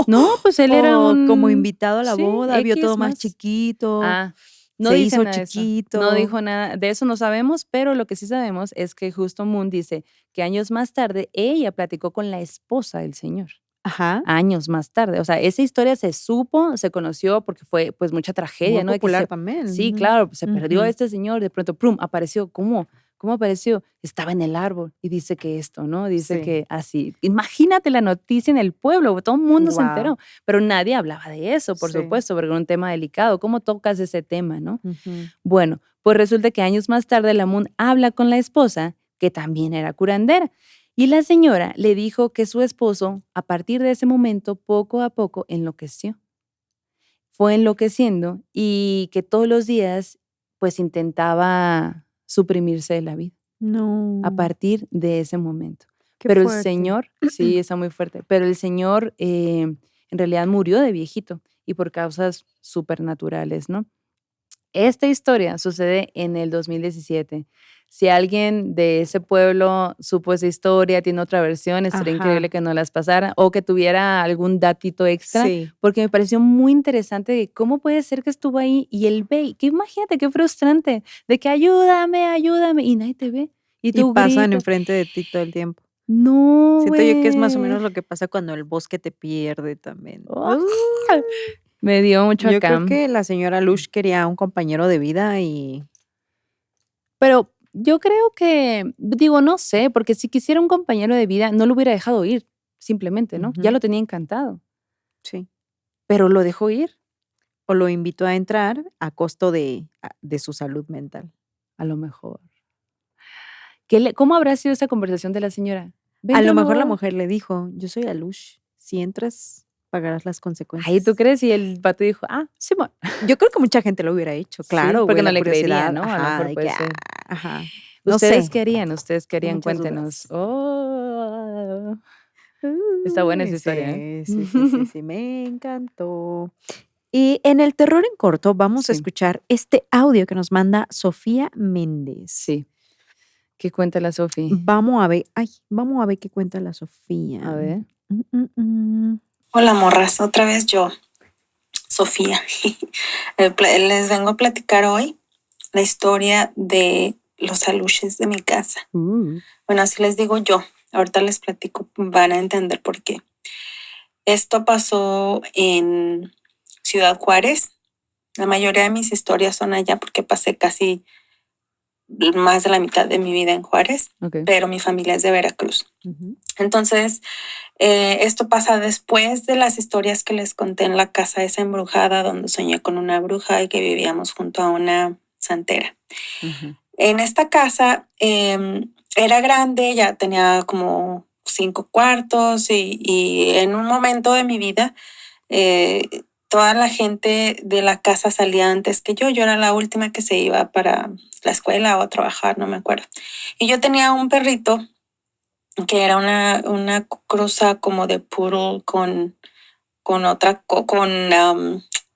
No, pues él era o como un invitado a la sí, boda, vio todo X más más. chiquito, Ah, no se dice hizo nada de eso. No chiquito. dijo nada, de eso no sabemos, pero lo que sí sabemos es que justo Moon dice que años más tarde ella platicó con la esposa del señor. Ajá, Años más tarde. O sea, esa historia se supo, se conoció porque fue, pues, mucha tragedia, muy ¿no? De que popular también. sí, claro, pues, se Ujú, perdió ujú. este señor, de pronto, ¡prum!, apareció. ¿Cómo apareció? Estaba en el árbol y dice que esto, ¿no? Dice Sí, que así. Imagínate la noticia en el pueblo, todo el mundo se guau, enteró, pero nadie hablaba de eso, por sí, supuesto, porque era un tema delicado. ¿Cómo tocas ese tema, no? ujú. Bueno, pues resulta que años más tarde la Moon habla con la esposa, que también era curandera, y la señora le dijo que su esposo, a partir de ese momento, poco a poco enloqueció. Fue enloqueciendo y que todos los días, pues intentaba suprimirse de la vida a No, partir de ese momento. qué Pero el fuerte. señor, sí, está muy fuerte, pero el señor en realidad murió de viejito y por causas supernaturales, ¿no? Esta historia sucede en el 2017. Si alguien de ese pueblo supo esa historia, tiene otra versión, estaría increíble Ajá, que nos las pasara o que tuviera algún datito extra, sí. porque me pareció muy interesante de cómo puede ser que estuvo ahí y él ve, que imagínate qué frustrante, de que ayúdame, ayúdame, y nadie te ve, y Y tú pasan gritas, enfrente de ti todo el tiempo. no, Siento yo que es más o güey. menos lo que pasa cuando el bosque te pierde también. ¡Ah! Me dio mucho Yo creo acá. que la señora Lush quería un compañero de vida y Pero yo creo que, digo, no sé, porque si quisiera un compañero de vida, no lo hubiera dejado ir, simplemente, ¿no? Ya ujú, lo tenía encantado, sí. pero lo dejó ir, O lo invitó a entrar a costo de su salud mental. a lo mejor. ¿Cómo habrá sido esa conversación de la señora? A Vente lo o mejor la no. mujer le dijo, yo soy Alush, si entras pagarás las Ay, ¿tú consecuencias. crees? Y el vato dijo, Simón. Yo creo que mucha gente lo hubiera hecho, Sí, claro, porque güey, no la le creería, curiosidad, ¿no? A lo ajá, mejor de puede que, ser. ajá, no ¿Ustedes sé, qué harían? Ustedes qué tengo harían? muchas Cuéntenos. dudas. Oh, está buena esa historia, ¿eh? Sí, sí, sí, sí, sí, me encantó. Y en el terror en corto vamos a Sí, escuchar este audio que nos manda Sofía Méndez. sí. ¿Qué cuenta la Sofi? Vamos a ver qué cuenta la Sofía. A ver. Mm. Hola morras, otra vez yo, Sofía. Les vengo a platicar hoy la historia de los aluches de mi casa. Bueno, así les digo yo, ahorita les platico, van a entender por qué. Esto pasó en Ciudad Juárez. La mayoría de mis historias son allá porque pasé casi más de la mitad de mi vida en Juárez, Ok. pero mi familia es de Veracruz. Ujú. Entonces, esto pasa después de las historias que les conté en la casa esa embrujada, donde soñé con una bruja y que vivíamos junto a una santera. Ujú. En esta casa era grande, ya tenía como 5 cuartos y en un momento de mi vida eh, toda la gente de la casa salía antes que yo era la última que se iba para la escuela o a trabajar, no me acuerdo. Y yo tenía un perrito que era una cruza como de poodle con otra,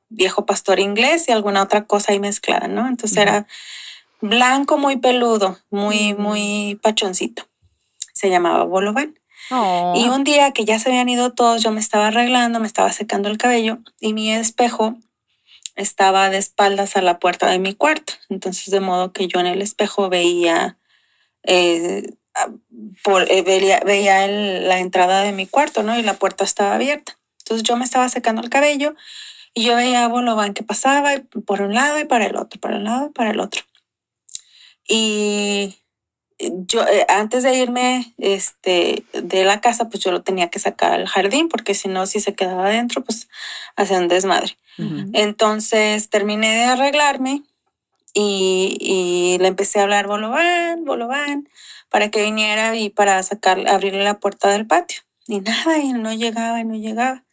viejo pastor inglés y alguna otra cosa ahí mezclada, ¿no? Entonces era blanco, muy peludo, muy pachoncito. Se llamaba Bolovan. Y un día que ya se habían ido todos, yo me estaba arreglando, me estaba secando el cabello y mi espejo estaba de espaldas a la puerta de mi cuarto. Entonces, de modo que yo en el espejo veía veía la entrada de mi cuarto, ¿no? Y la puerta estaba abierta. Entonces yo me estaba secando el cabello y yo veía a Bolovan que pasaba por un lado y para el otro, para un lado y para el otro. Y yo antes de irme de la casa, pues yo lo tenía que sacar al jardín, porque si no, si se quedaba adentro, pues hacía un desmadre. Entonces terminé de arreglarme y le empecé a hablar Bolovan, Bolovan, para que viniera y para abrirle la puerta del patio. Y nada, y no llegaba y no llegaba.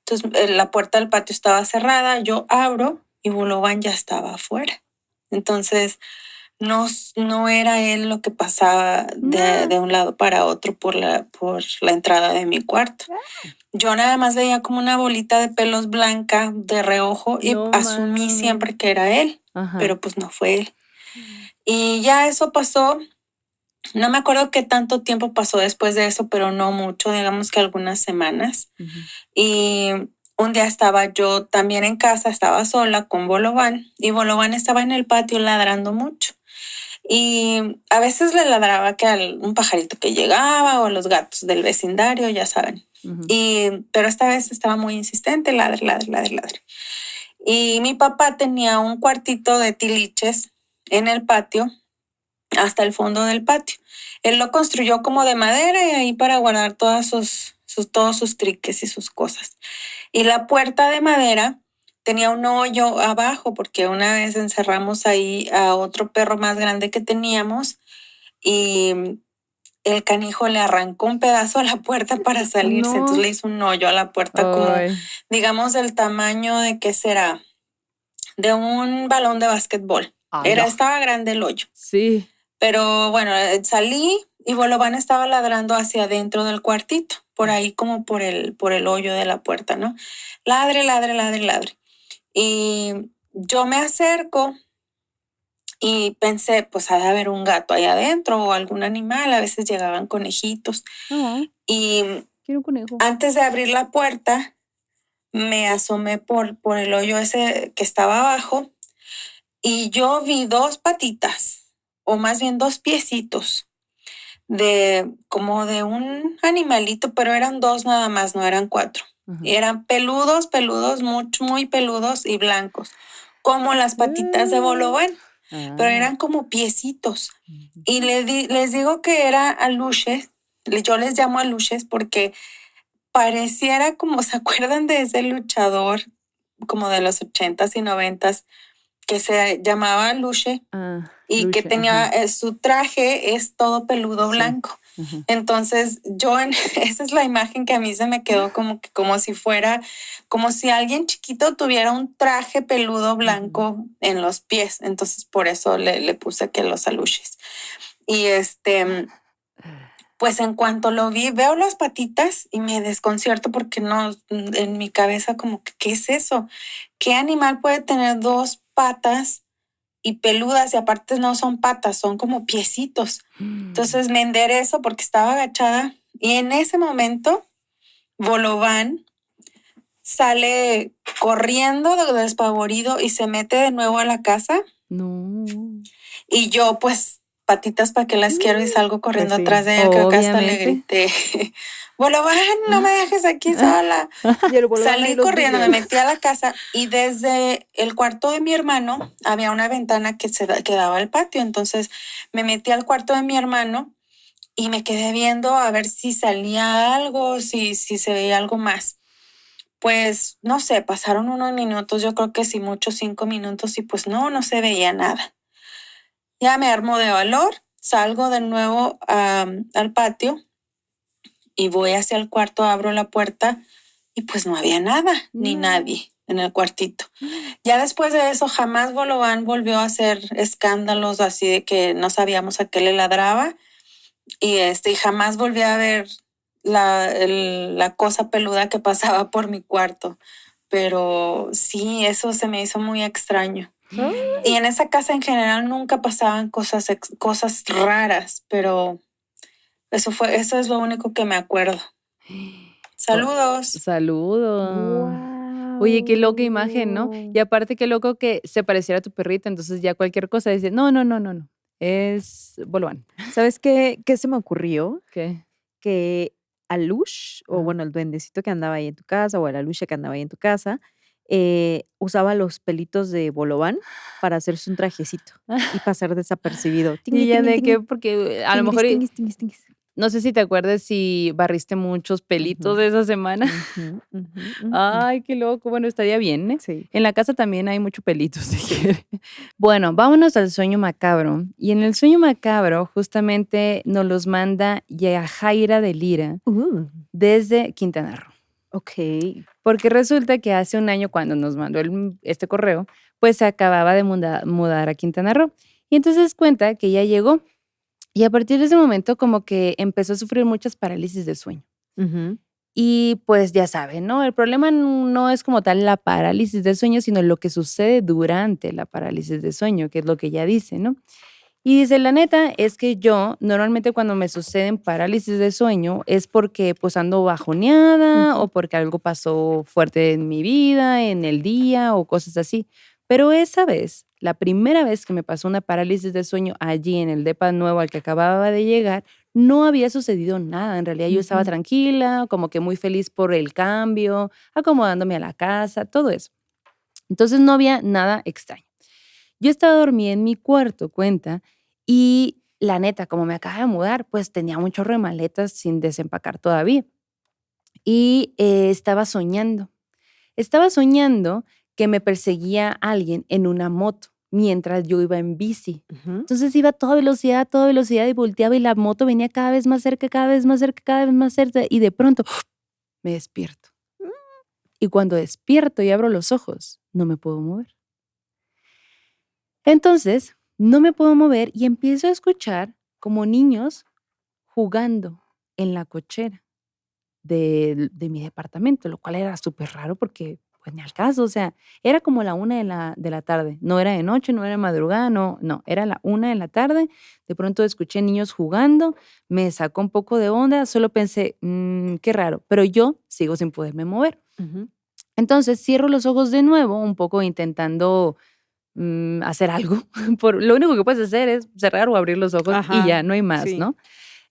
Entonces la puerta del patio estaba cerrada, yo abro y Bolovan ya estaba afuera. Entonces no era él lo que pasaba de un lado para otro por la entrada de mi cuarto. Yo nada más veía como una bolita de pelos blanca de reojo y asumí siempre que era él, pero pues no fue él. Y ya eso pasó. No me acuerdo qué tanto tiempo pasó después de eso, pero no mucho, digamos que algunas semanas. Y un día estaba yo también en casa, estaba sola con Bolovan y Bolovan estaba en el patio ladrando mucho. Y a veces le ladraba que a un pajarito que llegaba o a los gatos del vecindario, ya saben. Pero esta vez estaba muy insistente, ladre, ladre, ladre, ladre. Y mi papá tenía un cuartito de tiliches en el patio, hasta el fondo del patio. Él lo construyó como de madera y ahí para guardar todos sus triques y sus cosas. Y la puerta de madera tenía un hoyo abajo porque una vez encerramos ahí a otro perro más grande que teníamos y el canijo le arrancó un pedazo a la puerta para salirse. Entonces le hizo un hoyo a la puerta como, digamos, del tamaño de, ¿qué será? De un balón de básquetbol. Estaba grande el hoyo. Sí. Pero bueno, salí y Bolovan estaba ladrando hacia adentro del cuartito, por ahí como por el hoyo de la puerta, ¿no? Ladre, ladre, ladre, ladre. Y yo me acerco y pensé, pues ha de haber un gato ahí adentro o algún animal, a veces llegaban conejitos. Y quiero un conejo. Antes de abrir la puerta, me asomé por el hoyo ese que estaba abajo y yo vi 2 patitas, o más bien 2 piecitos, como de un animalito, pero eran 2 nada más, no eran 4. Y eran peludos, muy peludos y blancos, como las patitas de Bolovan, pero eran como piecitos. Y les digo que era aluches, yo les llamo aluches porque pareciera como, ¿se acuerdan de ese luchador como de los 80s y 90s que se llamaba Luche y que Luche, tenía ajá. su traje es todo peludo Sí. blanco. Ajá. Entonces esa es la imagen que a mí se me quedó como si fuera, como si alguien chiquito tuviera un traje peludo blanco en los pies. Entonces por eso le puse que los aluches. Y pues en cuanto lo vi, veo las patitas y me desconcierto porque no, en mi cabeza como que, ¿qué es eso? ¿Qué animal puede tener dos patas y peludas y aparte no son patas, son como piecitos? Entonces me enderezo porque estaba agachada y en ese momento Bolobán sale corriendo despavorido y se mete de nuevo a la casa No. y yo pues patitas para que las quiero y salgo corriendo Pues sí. atrás de ella. Creo que hasta le Obviamente. grité, Bolobán, no me dejes aquí sola. Y el Bolobán ahí Salí los corriendo, me brillos. metí a la casa y desde el cuarto de mi hermano había una ventana que daba al patio. Entonces me metí al cuarto de mi hermano y me quedé viendo a ver si salía algo, si se veía algo más. Pues no sé, pasaron unos minutos, yo creo que sí, muchos 5 minutos y pues no se veía nada. Ya me armo de valor, salgo de nuevo al patio y voy hacia el cuarto, abro la puerta y pues no había nada, ni No. nadie en el cuartito. Ya después de eso, jamás Bolobán volvió a hacer escándalos así de que no sabíamos a qué le ladraba y jamás volví a ver la cosa peluda que pasaba por mi cuarto. Pero sí, eso se me hizo muy extraño. Y en esa casa en general nunca pasaban cosas raras, pero eso es lo único que me acuerdo. Saludos. Saludos. Oye, qué loca imagen, ¿no? Y aparte, qué loco que se pareciera a tu perrita. Entonces ya cualquier cosa dice, no. Es Bolobán. ¿Sabes qué se me ocurrió? ¿Qué? Que Alush, o bueno, el duendecito que andaba ahí en tu casa, o el Aluche que andaba ahí en tu casa, usaba los pelitos de Bolobán para hacerse un trajecito y pasar desapercibido. Y Tingui, ya tingui, de qué, tingui. porque a lo Tinguis, mejor, tinguis, tinguis, tinguis. no sé si te acuerdas si barriste muchos pelitos Ujú. de esa semana. Ujú, ujú, ujú. Ay, qué loco. Bueno, estaría bien, ¿eh? Sí. En la casa también hay mucho pelito, si quiere. Bueno, vámonos al sueño macabro. Y en el sueño macabro, justamente nos los manda Yajaira de Lira desde Quintana Roo. Ok. Porque resulta que hace un año, cuando nos mandó este correo, pues se acababa de mudar a Quintana Roo. Y entonces cuenta que ya llegó. Y a partir de ese momento, como que empezó a sufrir muchas parálisis de sueño. Ujú. Y pues ya saben, ¿no? El problema no es como tal la parálisis de sueño, sino lo que sucede durante la parálisis de sueño, que es lo que ella dice, ¿no? Y dice, la neta es que yo normalmente cuando me suceden parálisis de sueño es porque pues ando bajoneada o porque algo pasó fuerte en mi vida, en el día o cosas así. Pero esa vez, la primera vez que me pasó una parálisis de sueño allí en el depa nuevo al que acababa de llegar, no había sucedido nada. En realidad yo estaba Ujú. tranquila, como que muy feliz por el cambio, acomodándome a la casa, todo eso. Entonces no había nada extraño. Yo estaba dormida en mi cuarto, cuenta, y la neta, como me acaba de mudar, pues tenía un chorro de maletas sin desempacar todavía. Y estaba soñando. Estaba soñando que me perseguía alguien en una moto mientras yo iba en bici. Ujú. Entonces iba a toda velocidad y volteaba y la moto venía cada vez más cerca, cada vez más cerca, cada vez más cerca y de pronto me despierto. Y cuando despierto y abro los ojos, no me puedo mover. Entonces, no me puedo mover y empiezo a escuchar como niños jugando en la cochera de mi departamento, lo cual era súper raro porque, pues, ni al caso, o sea, era como la 1 de la tarde, no era de noche, no era de madrugada, no, era la 1 de la tarde, de pronto escuché niños jugando, me sacó un poco de onda, solo pensé, qué raro, pero yo sigo sin poderme mover. Ujú. Entonces, cierro los ojos de nuevo, un poco intentando hacer algo. Lo único que puedes hacer es cerrar o abrir los ojos y Ajá, ya, no hay más, sí. ¿no?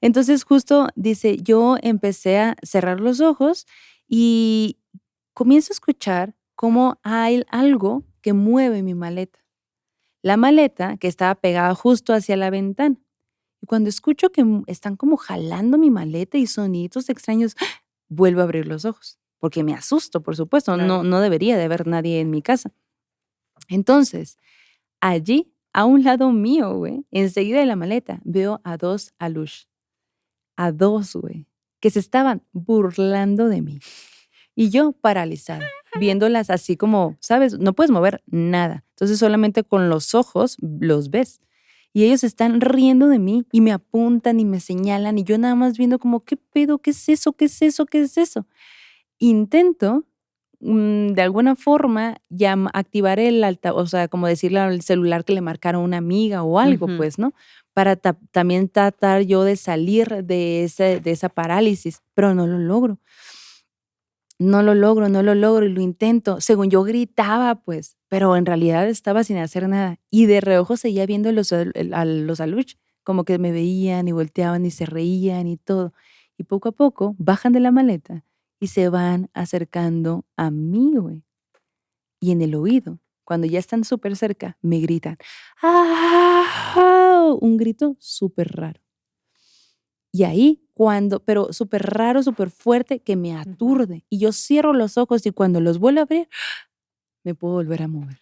Entonces, justo dice, yo empecé a cerrar los ojos y comienzo a escuchar cómo hay algo que mueve mi maleta. La maleta que estaba pegada justo hacia la ventana. Y cuando escucho que están como jalando mi maleta y sonidos extraños, vuelvo a abrir los ojos, porque me asusto, por supuesto, Claro. no debería de haber nadie en mi casa. Entonces, allí, a un lado mío, güey, enseguida de la maleta, veo a 2 alush. A 2, güey, que se estaban burlando de mí. Y yo paralizada, viéndolas así como, ¿sabes? No puedes mover nada. Entonces solamente con los ojos los ves. Y ellos están riendo de mí y me apuntan y me señalan y yo nada más viendo como, ¿qué pedo? ¿Qué es eso? ¿Qué es eso? ¿Qué es eso? Intento de alguna forma activar el o sea, como decirle al celular que le marcara a una amiga o algo, Ujú. pues, ¿no? Para también tratar yo de salir de esa parálisis, pero no lo logro. No lo logro, no lo logro y lo intento. Según yo gritaba, pues, pero en realidad estaba sin hacer nada. Y de reojo seguía viendo a los aluch, como que me veían y volteaban y se reían y todo. Y poco a poco bajan de la maleta y se van acercando a mí, güey. Y en el oído, cuando ya están súper cerca, me gritan, ¡ah! Un grito súper raro. Y ahí, pero súper raro, súper fuerte, que me Ujú. aturde. Y yo cierro los ojos y cuando los vuelvo a abrir, me puedo volver a mover.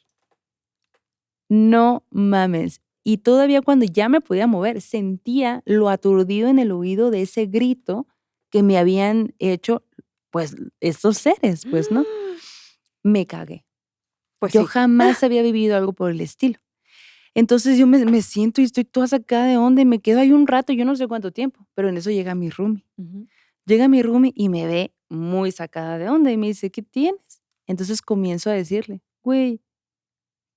No mames. Y todavía cuando ya me podía mover, sentía lo aturdido en el oído de ese grito que me habían hecho, pues, estos seres, pues, ¿no? Me cagué. Pues Yo sí. jamás había vivido algo por el estilo. Entonces yo me siento y estoy toda sacada de onda y me quedo ahí un rato, yo no sé cuánto tiempo, pero en eso llega mi roomie. Ujú. Llega mi roomie y me ve muy sacada de onda y me dice, ¿qué tienes? Entonces comienzo a decirle, güey,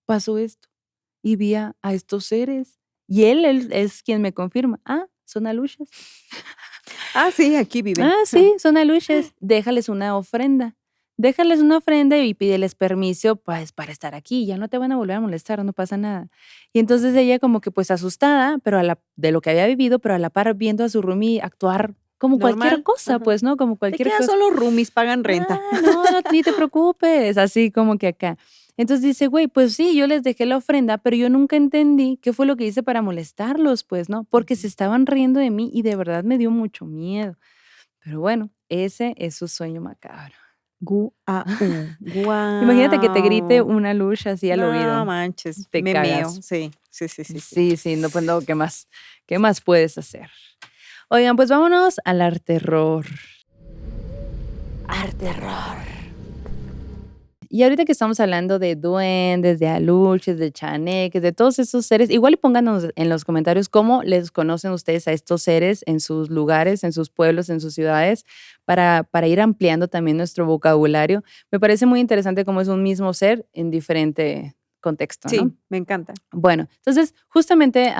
pasó esto y vi a estos seres. Y él es quien me confirma, son aluches. Ah, sí, aquí viven. Sí, son aluches. Déjales una ofrenda. Déjales una ofrenda y pídeles permiso, pues, para estar aquí. Ya no te van a volver a molestar, no pasa nada. Y entonces ella como que, pues, asustada, pero de lo que había vivido, pero a la par viendo a su roomie actuar como cualquier Normal. cosa, Ajá. pues, ¿no? Como De cualquier que ya cosa. son los roomies, pagan renta. No, ni te preocupes, así como que acá. Entonces dice, güey, pues sí, yo les dejé la ofrenda, pero yo nunca entendí qué fue lo que hice para molestarlos, pues, ¿no? Porque se estaban riendo de mí y de verdad me dio mucho miedo. Pero bueno, ese es su sueño macabro. Guau, Imagínate que te grite guau. una luz así al No oído. manches, Te me meo. cagas. Sí, sí, sí, sí, sí. Sí, sí, no, pues no, ¿qué más? ¿Qué más puedes hacer? Oigan, pues vámonos al arterror. Arterror. Y ahorita que estamos hablando de duendes, de aluches, de chaneques, de todos esos seres, igual y pónganos en los comentarios cómo les conocen ustedes a estos seres en sus lugares, en sus pueblos, en sus ciudades, para ir ampliando también nuestro vocabulario. Me parece muy interesante cómo es un mismo ser en diferente contexto, ¿no? Sí, me encanta. Bueno, entonces justamente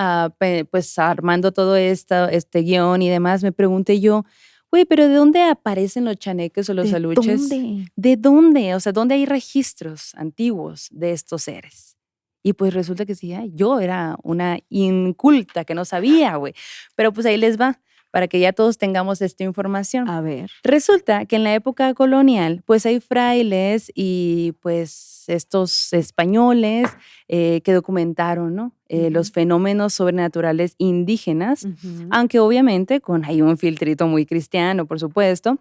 pues armando todo este guión y demás, me pregunté yo, güey, pero ¿de dónde aparecen los chaneques o los ¿De aluches? dónde? ¿De dónde? O sea, ¿dónde hay registros antiguos de estos seres? Y pues resulta que sí, yo era una inculta que no sabía, güey. Pero pues ahí les va, para que ya todos tengamos esta información. A ver. Resulta que en la época colonial, pues hay frailes y pues estos españoles que documentaron, ¿no? Los fenómenos sobrenaturales indígenas, Ujú. aunque obviamente con ahí un filtrito muy cristiano, por supuesto,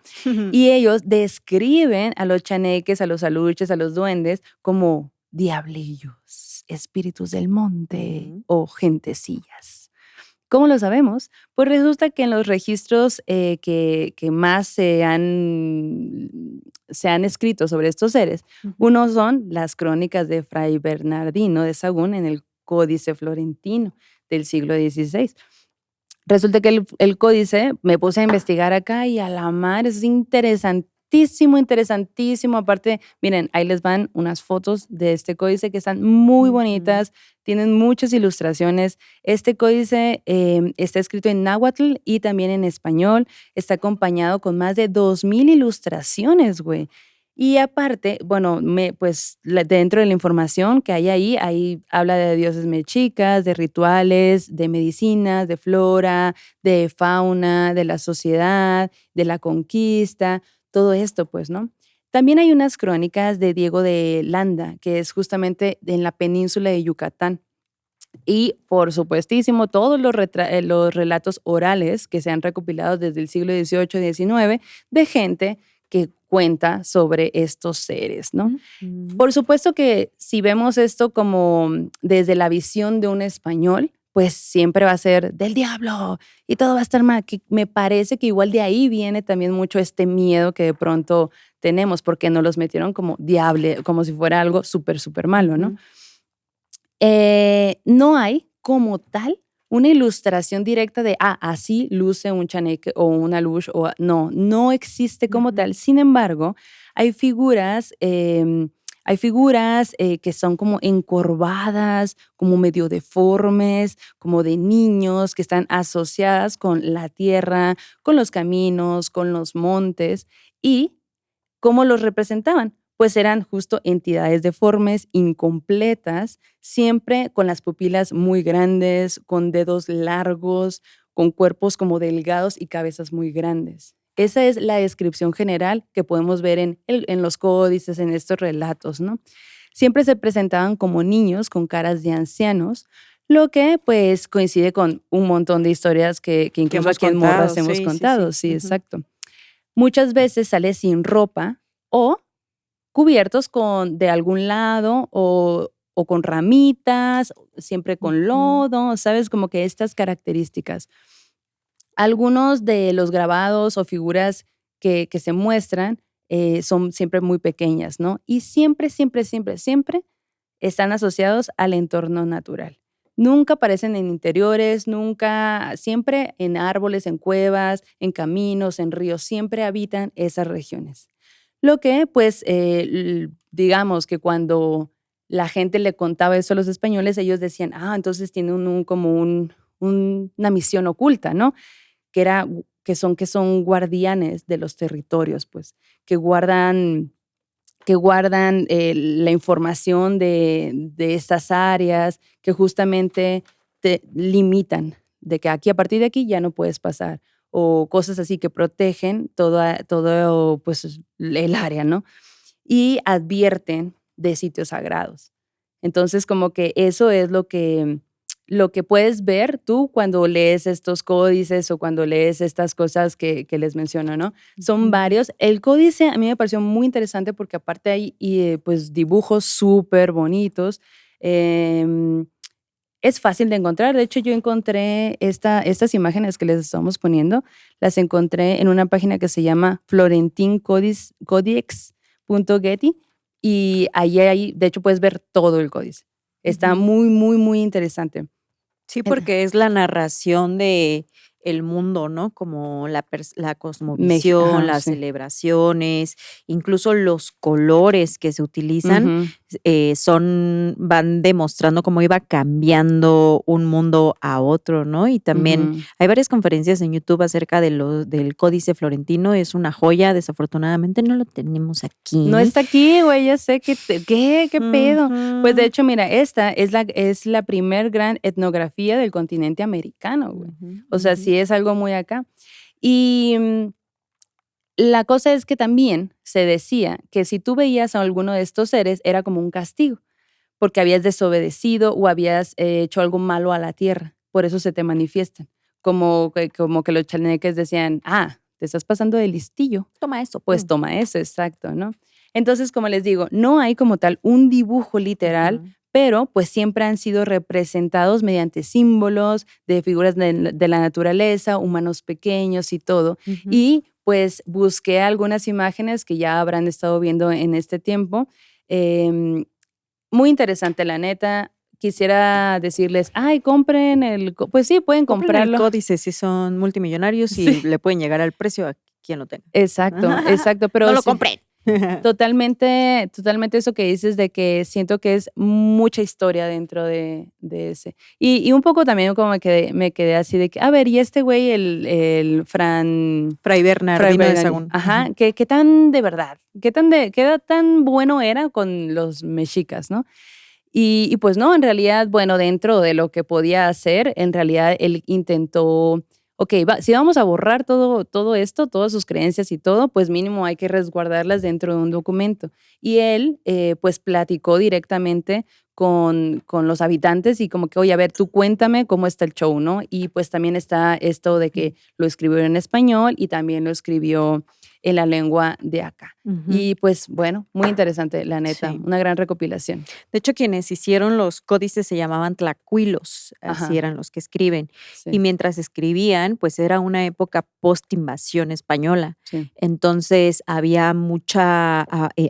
y ellos describen a los chaneques, a los aluches, a los duendes como diablillos, espíritus del monte Ujú. o gentecillas. ¿Cómo lo sabemos? Pues resulta que en los registros que más se han escrito sobre estos seres, Ujú. uno son las crónicas de Fray Bernardino de Sahagún en el Códice Florentino del siglo XVI. Resulta que el códice, me puse a investigar acá y a la mar, es interesantísimo, interesantísimo. Aparte, miren, ahí les van unas fotos de este códice que están muy Ujú. bonitas, tienen muchas ilustraciones. Este códice está escrito en náhuatl y también en español, está acompañado con más de 2000 ilustraciones, güey. Y aparte, bueno, pues dentro de la información que hay ahí habla de dioses mexicas, de rituales, de medicinas, de flora, de fauna, de la sociedad, de la conquista, todo esto, pues, ¿no? También hay unas crónicas de Diego de Landa, que es justamente en la península de Yucatán. Y, por supuestísimo, todos los relatos orales que se han recopilado desde el siglo XVIII y XIX de gente que cuenta sobre estos seres, ¿no? Ujú. Por supuesto que si vemos esto como desde la visión de un español, pues siempre va a ser del diablo y todo va a estar mal. Que me parece que igual de ahí viene también mucho este miedo que de pronto tenemos, porque nos los metieron como diable, como si fuera algo súper, súper malo, ¿no? Ujú. No hay como tal una ilustración directa de, así luce un chaneque o una lush, o no existe como Ujú. tal. Sin embargo, hay figuras, que son como encorvadas, como medio deformes, como de niños, que están asociadas con la tierra, con los caminos, con los montes. Y ¿cómo los representaban? Pues eran justo entidades deformes, incompletas, siempre con las pupilas muy grandes, con dedos largos, con cuerpos como delgados y cabezas muy grandes. Esa es la descripción general que podemos ver en los códices, en estos relatos, ¿no? Siempre se presentaban como niños con caras de ancianos, lo que pues coincide con un montón de historias que Que incluso hemos aquí en Morras contado, hemos sí, sí, sí. contado. Sí, Ujú. exacto. Muchas veces sale sin ropa o cubiertos de algún lado o con ramitas, siempre con Ujú. lodo, ¿sabes? Como que estas características. Algunos de los grabados o figuras que se muestran son siempre muy pequeñas, ¿no? Y siempre, siempre, siempre, siempre están asociados al entorno natural. Nunca aparecen en interiores, nunca, siempre en árboles, en cuevas, en caminos, en ríos, siempre habitan esas regiones. Lo que, pues, digamos que cuando la gente le contaba eso a los españoles, ellos decían, entonces tiene una misión oculta, ¿no? Que son guardianes de los territorios, pues, que guardan la información de estas áreas, que justamente te limitan, de que aquí a partir de aquí ya no puedes pasar, o cosas así que protegen todo pues, el área, ¿no? Y advierten de sitios sagrados. Entonces, como que eso es lo que puedes ver tú cuando lees estos códices o cuando lees estas cosas que les menciono, ¿no? Son Ujú. varios. El códice a mí me pareció muy interesante porque aparte hay pues dibujos súper bonitos. em, es fácil de encontrar. De hecho, yo encontré estas imágenes que les estamos poniendo, las encontré en una página que se llama florentincodex.getty y ahí, de hecho, puedes ver todo el códice. Está Ujú. muy, muy, muy interesante. Sí, En porque es la narración de el mundo, ¿no? Como la cosmovisión, Ajá, las sí. celebraciones, incluso los colores que se utilizan, Ujú, van demostrando cómo iba cambiando un mundo a otro, ¿no? Y también ujú. hay varias conferencias en YouTube acerca del Códice Florentino, es una joya, desafortunadamente no lo tenemos No aquí. está aquí, güey, ya sé ¿qué pedo? Pues, de Ujú, hecho, mira, esta es la primer gran etnografía del continente americano, güey. ujú, O sea, ujú. sí es algo muy acá. Y, la cosa es que también se decía que si tú veías a alguno de estos seres era como un castigo, porque habías desobedecido o habías hecho algo malo a la tierra, por eso se te manifiestan. Como que los chaneques decían, te estás pasando de listillo, Toma eso, pues pum. toma eso, exacto, ¿no? Entonces, como les digo, no hay como tal un dibujo literal, Ujú. pero pues siempre han sido representados mediante símbolos de figuras de la naturaleza, humanos pequeños y todo. Ujú. Y pues busqué algunas imágenes que ya habrán estado viendo en este tiempo. Em, Muy interesante, la neta. Quisiera decirles, compren pues sí, pueden Compren el comprarlo. códice si son multimillonarios y Sí, le pueden llegar al precio a quien lo tenga. exacto, exacto, No pero lo sí. compren. Totalmente, totalmente eso que dices de que siento que es mucha historia dentro de ese. Y un poco también como me quedé así de que, a ver, y este güey, el Fray Fray Bernardino de Bernardino, Sahagún. ajá, ¿qué tan de verdad? ¿Qué tan bueno era con los mexicas, no? Y pues no, en realidad, bueno, dentro de lo que podía hacer, en realidad él intentó, okey, si vamos a borrar todo esto, todas sus creencias y todo, pues mínimo hay que resguardarlas dentro de un documento. Y él, pues platicó directamente con los habitantes y como que: "Oye, a ver, tú cuéntame cómo está el show", ¿no? Y pues también está esto de que lo escribió en español y también lo escribió en la lengua de acá. Ujú. Y pues bueno, muy interesante, la neta, Sí. una gran recopilación. De hecho, quienes hicieron los códices se llamaban tlacuilos, así Ajá. eran los que escriben. Y Sí, mientras escribían, pues era una época post-invasión española. sí. Entonces había mucha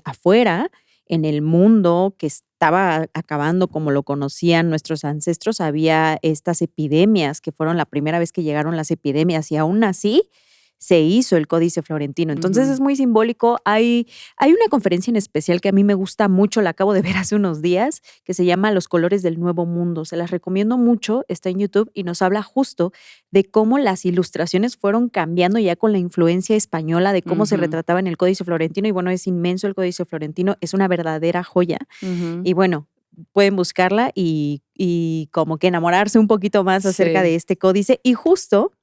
afuera, en el mundo que estaba acabando como lo conocían nuestros ancestros, había estas epidemias que fueron la primera vez que llegaron las epidemias y aún así se hizo el Códice Florentino. Entonces Ujú. es muy simbólico. Hay una conferencia en especial que a mí me gusta mucho, la acabo de ver hace unos días, que se llama Los colores del nuevo mundo. Se las recomiendo mucho, está en YouTube y nos habla justo de cómo las ilustraciones fueron cambiando ya con la influencia española, de cómo se Ujú. retrataba en el Códice Florentino. Y bueno, es inmenso el Códice Florentino, es una verdadera joya. Ujú. Y bueno, pueden buscarla y como que enamorarse un poquito más acerca Sí. de este códice. Y justo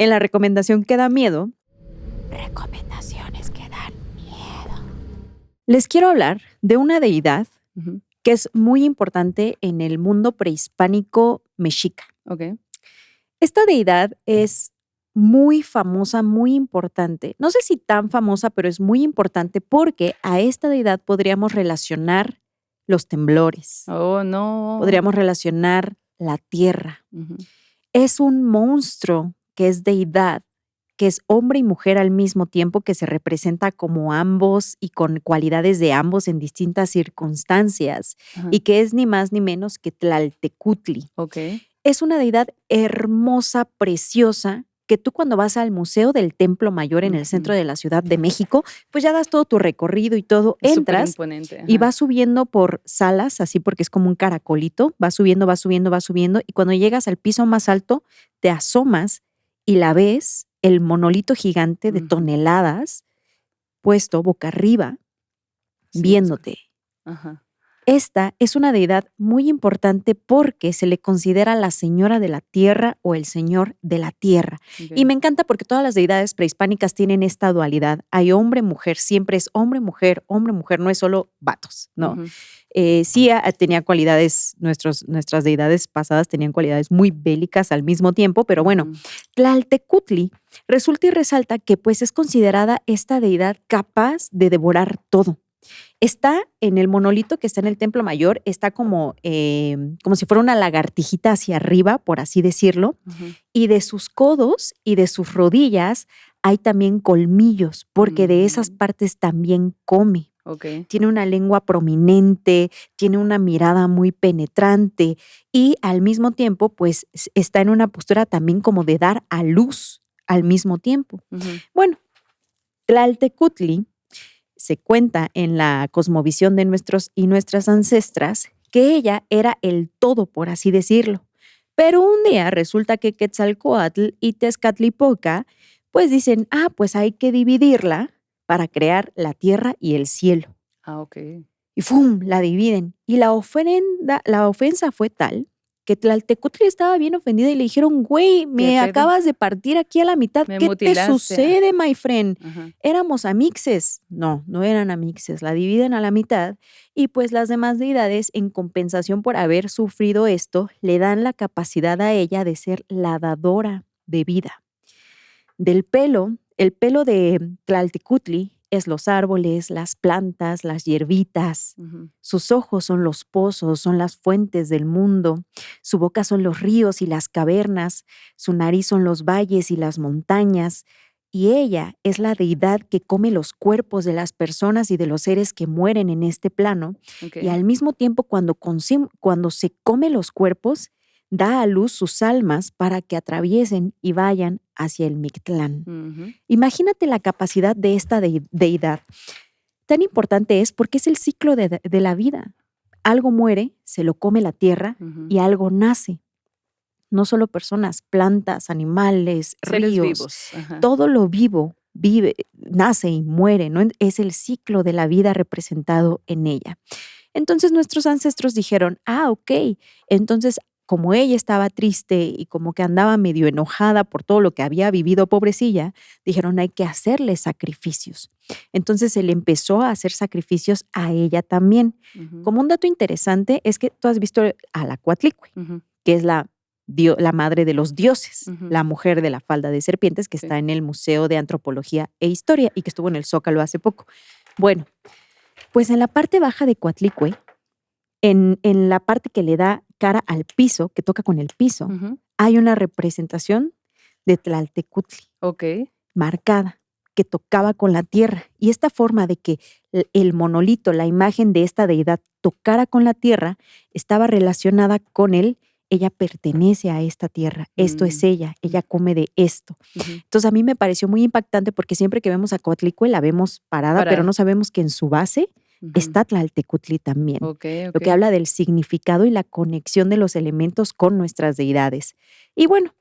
en la recomendación que da miedo, Recomendaciones que dan miedo. les quiero hablar de una deidad Ujú. que es muy importante en el mundo prehispánico mexica. Ok. Esta deidad es muy famosa, muy importante. No sé si tan famosa, pero es muy importante porque a esta deidad podríamos relacionar los temblores, Oh, no. podríamos relacionar la tierra. Ujú. Es un monstruo que es deidad, que es hombre y mujer al mismo tiempo, que se representa como ambos y con cualidades de ambos en distintas circunstancias, Ajá. y que es ni más ni menos que Tlaltecutli. Ok. Es una deidad hermosa, preciosa, que tú cuando vas al Museo del Templo Mayor en el centro Ujú. de la Ciudad de México, pues ya das todo tu recorrido y todo, Es entras superimponente. y Ajá. vas subiendo por salas, así porque es como un caracolito, vas subiendo, vas subiendo, vas subiendo, y cuando llegas al piso más alto, te asomas y la ves, el monolito gigante de Ujú. toneladas, puesto boca arriba, Sí, viéndote. Ajá. Esta es una deidad muy importante porque se le considera la señora de la tierra o el señor de la tierra. Ok. Y me encanta porque todas las deidades prehispánicas tienen esta dualidad. Hay hombre, mujer, siempre es hombre, mujer, no es solo vatos, ¿no? Ujú. Sí tenía cualidades, nuestras deidades pasadas tenían cualidades muy bélicas al mismo tiempo, pero bueno, Ujú. Tlaltecutli resulta y resalta que pues es considerada esta deidad capaz de devorar todo. Está en el monolito que está en el Templo Mayor, está como si fuera una lagartijita hacia arriba, por así decirlo, Ujú. y de sus codos y de sus rodillas hay también colmillos, porque de esas Mm. partes también come. Ok. Tiene una lengua prominente, tiene una mirada muy penetrante y al mismo tiempo, pues está en una postura también como de dar a luz al mismo tiempo. Ujú. Bueno, Tlaltecutli se cuenta en la cosmovisión de nuestros y nuestras ancestras que ella era el todo, por así decirlo. Pero un día resulta que Quetzalcóatl y Tezcatlipoca pues dicen, pues hay que dividirla para crear la tierra y el cielo. Ah, ok. Y ¡fum! La dividen. Y la ofensa fue tal que Tlaltecutli estaba bien ofendida y le dijeron, güey, me pedo? acabas de partir aquí a la mitad. Me ¿Qué mutilaste. te sucede, my friend? Ajá. Éramos amixes. No, no eran amixes. La dividen a la mitad y pues las demás deidades, en compensación por haber sufrido esto, le dan la capacidad a ella de ser la dadora de vida. Del pelo, el pelo de Tlaltecutli es los árboles, las plantas, las hierbitas. Ujú. Sus ojos son los pozos, son las fuentes del mundo. Su boca son los ríos y las cavernas. Su nariz son los valles y las montañas. Y ella es la deidad que come los cuerpos de las personas y de los seres que mueren en este plano. Ok. Y al mismo tiempo, cuando se come los cuerpos, da a luz sus almas para que atraviesen y vayan hacia el Mictlán. Ujú. Imagínate la capacidad de esta deidad. Tan importante es porque es el ciclo de la vida. Algo muere, se lo come la tierra Ujú. y algo nace. No solo personas, plantas, animales, Seres ríos, vivos. Ajá. todo lo vivo vive, nace y muere, ¿no? Es el ciclo de la vida representado en ella. Entonces nuestros ancestros dijeron, ok, entonces como ella estaba triste y como que andaba medio enojada por todo lo que había vivido, pobrecilla, dijeron, hay que hacerle sacrificios. Entonces se le empezó a hacer sacrificios a ella también. Ujú. Como un dato interesante es que tú has visto a la Coatlicue, Ujú. que es la la madre de los dioses, Ujú. la mujer de la falda de serpientes, que Sí. está en el Museo de Antropología e Historia y que estuvo en el Zócalo hace poco. Bueno, pues en la parte baja de Coatlicue, en la parte que le da cara al piso, que toca con el piso, Ujú. hay una representación de Tlaltecutli Ok. marcada, que tocaba con la tierra. Y esta forma de que el monolito, la imagen de esta deidad, tocara con la tierra, estaba relacionada con él. Ella pertenece a esta tierra, esto es ella come de esto. Ujú. Entonces a mí me pareció muy impactante porque siempre que vemos a Coatlicue la vemos parada, pero Parada. no sabemos que en su base Ujú. está Tlaltecutli también. Ok, Lo que ok. habla del significado y la conexión de los elementos con nuestras deidades. Y bueno,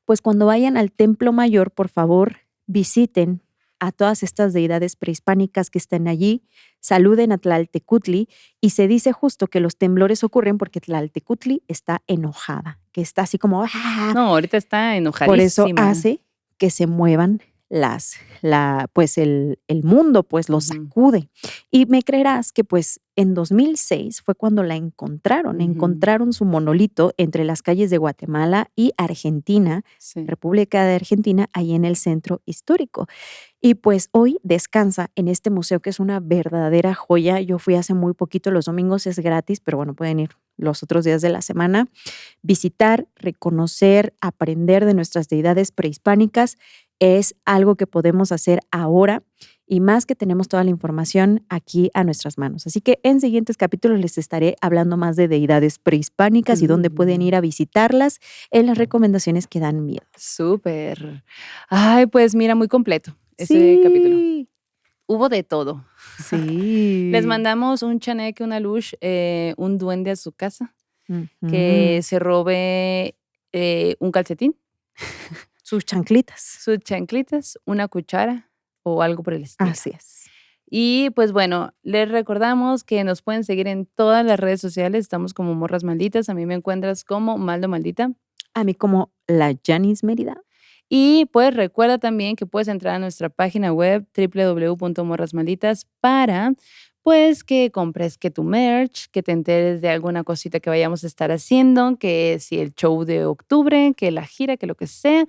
pues cuando vayan al Templo Mayor, por favor, visiten a todas estas deidades prehispánicas que están allí, saluden a Tlaltecutli y se dice justo que los temblores ocurren porque Tlaltecutli está enojada, que está así como ¡ah! No, ahorita está Por eso enojadísima. hace que se muevan pues el mundo, pues lo Ujú. sacude. Y me creerás que pues en 2006 fue cuando la encontraron, Ujú. encontraron su monolito entre las calles de Guatemala y Argentina, Sí. República de Argentina, ahí en el centro histórico. Y pues hoy descansa en este museo que es una verdadera joya. Yo fui hace muy poquito, los domingos es gratis, pero bueno, pueden ir los otros días de la semana, visitar, reconocer, aprender de nuestras deidades prehispánicas. Es algo que podemos hacer ahora y más que tenemos toda la información aquí a nuestras manos. Así que en siguientes capítulos les estaré hablando más de deidades prehispánicas y dónde pueden ir a visitarlas en las recomendaciones que dan miedo. Súper. Ay, pues mira, muy completo ese capítulo. Sí, Hubo de todo. sí. Les mandamos un chaneque, una lush, un duende a su casa que Ujú. se robe un calcetín, Sus chanclitas. sus chanclitas, una cuchara o algo por el estilo. Así es. Y pues bueno, les recordamos que nos pueden seguir en todas las redes sociales. Estamos como Morras Malditas. A mí me encuentras como Maldo Maldita. A mí como la Janis Mérida. Y pues recuerda también que puedes entrar a nuestra página web www.morrasmalditas para pues que compres que tu merch, que te enteres de alguna cosita que vayamos a estar haciendo, que si el show de octubre, que la gira, que lo que sea,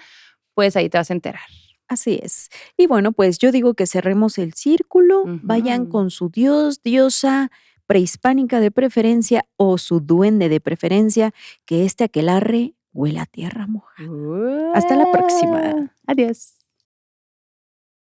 pues ahí te vas a enterar. Así es. Y bueno, pues yo digo que cerremos el círculo, vayan Ujú. con su dios, diosa prehispánica de preferencia o su duende de preferencia, que este aquelarre huele a tierra mojada. Hasta la próxima. Adiós.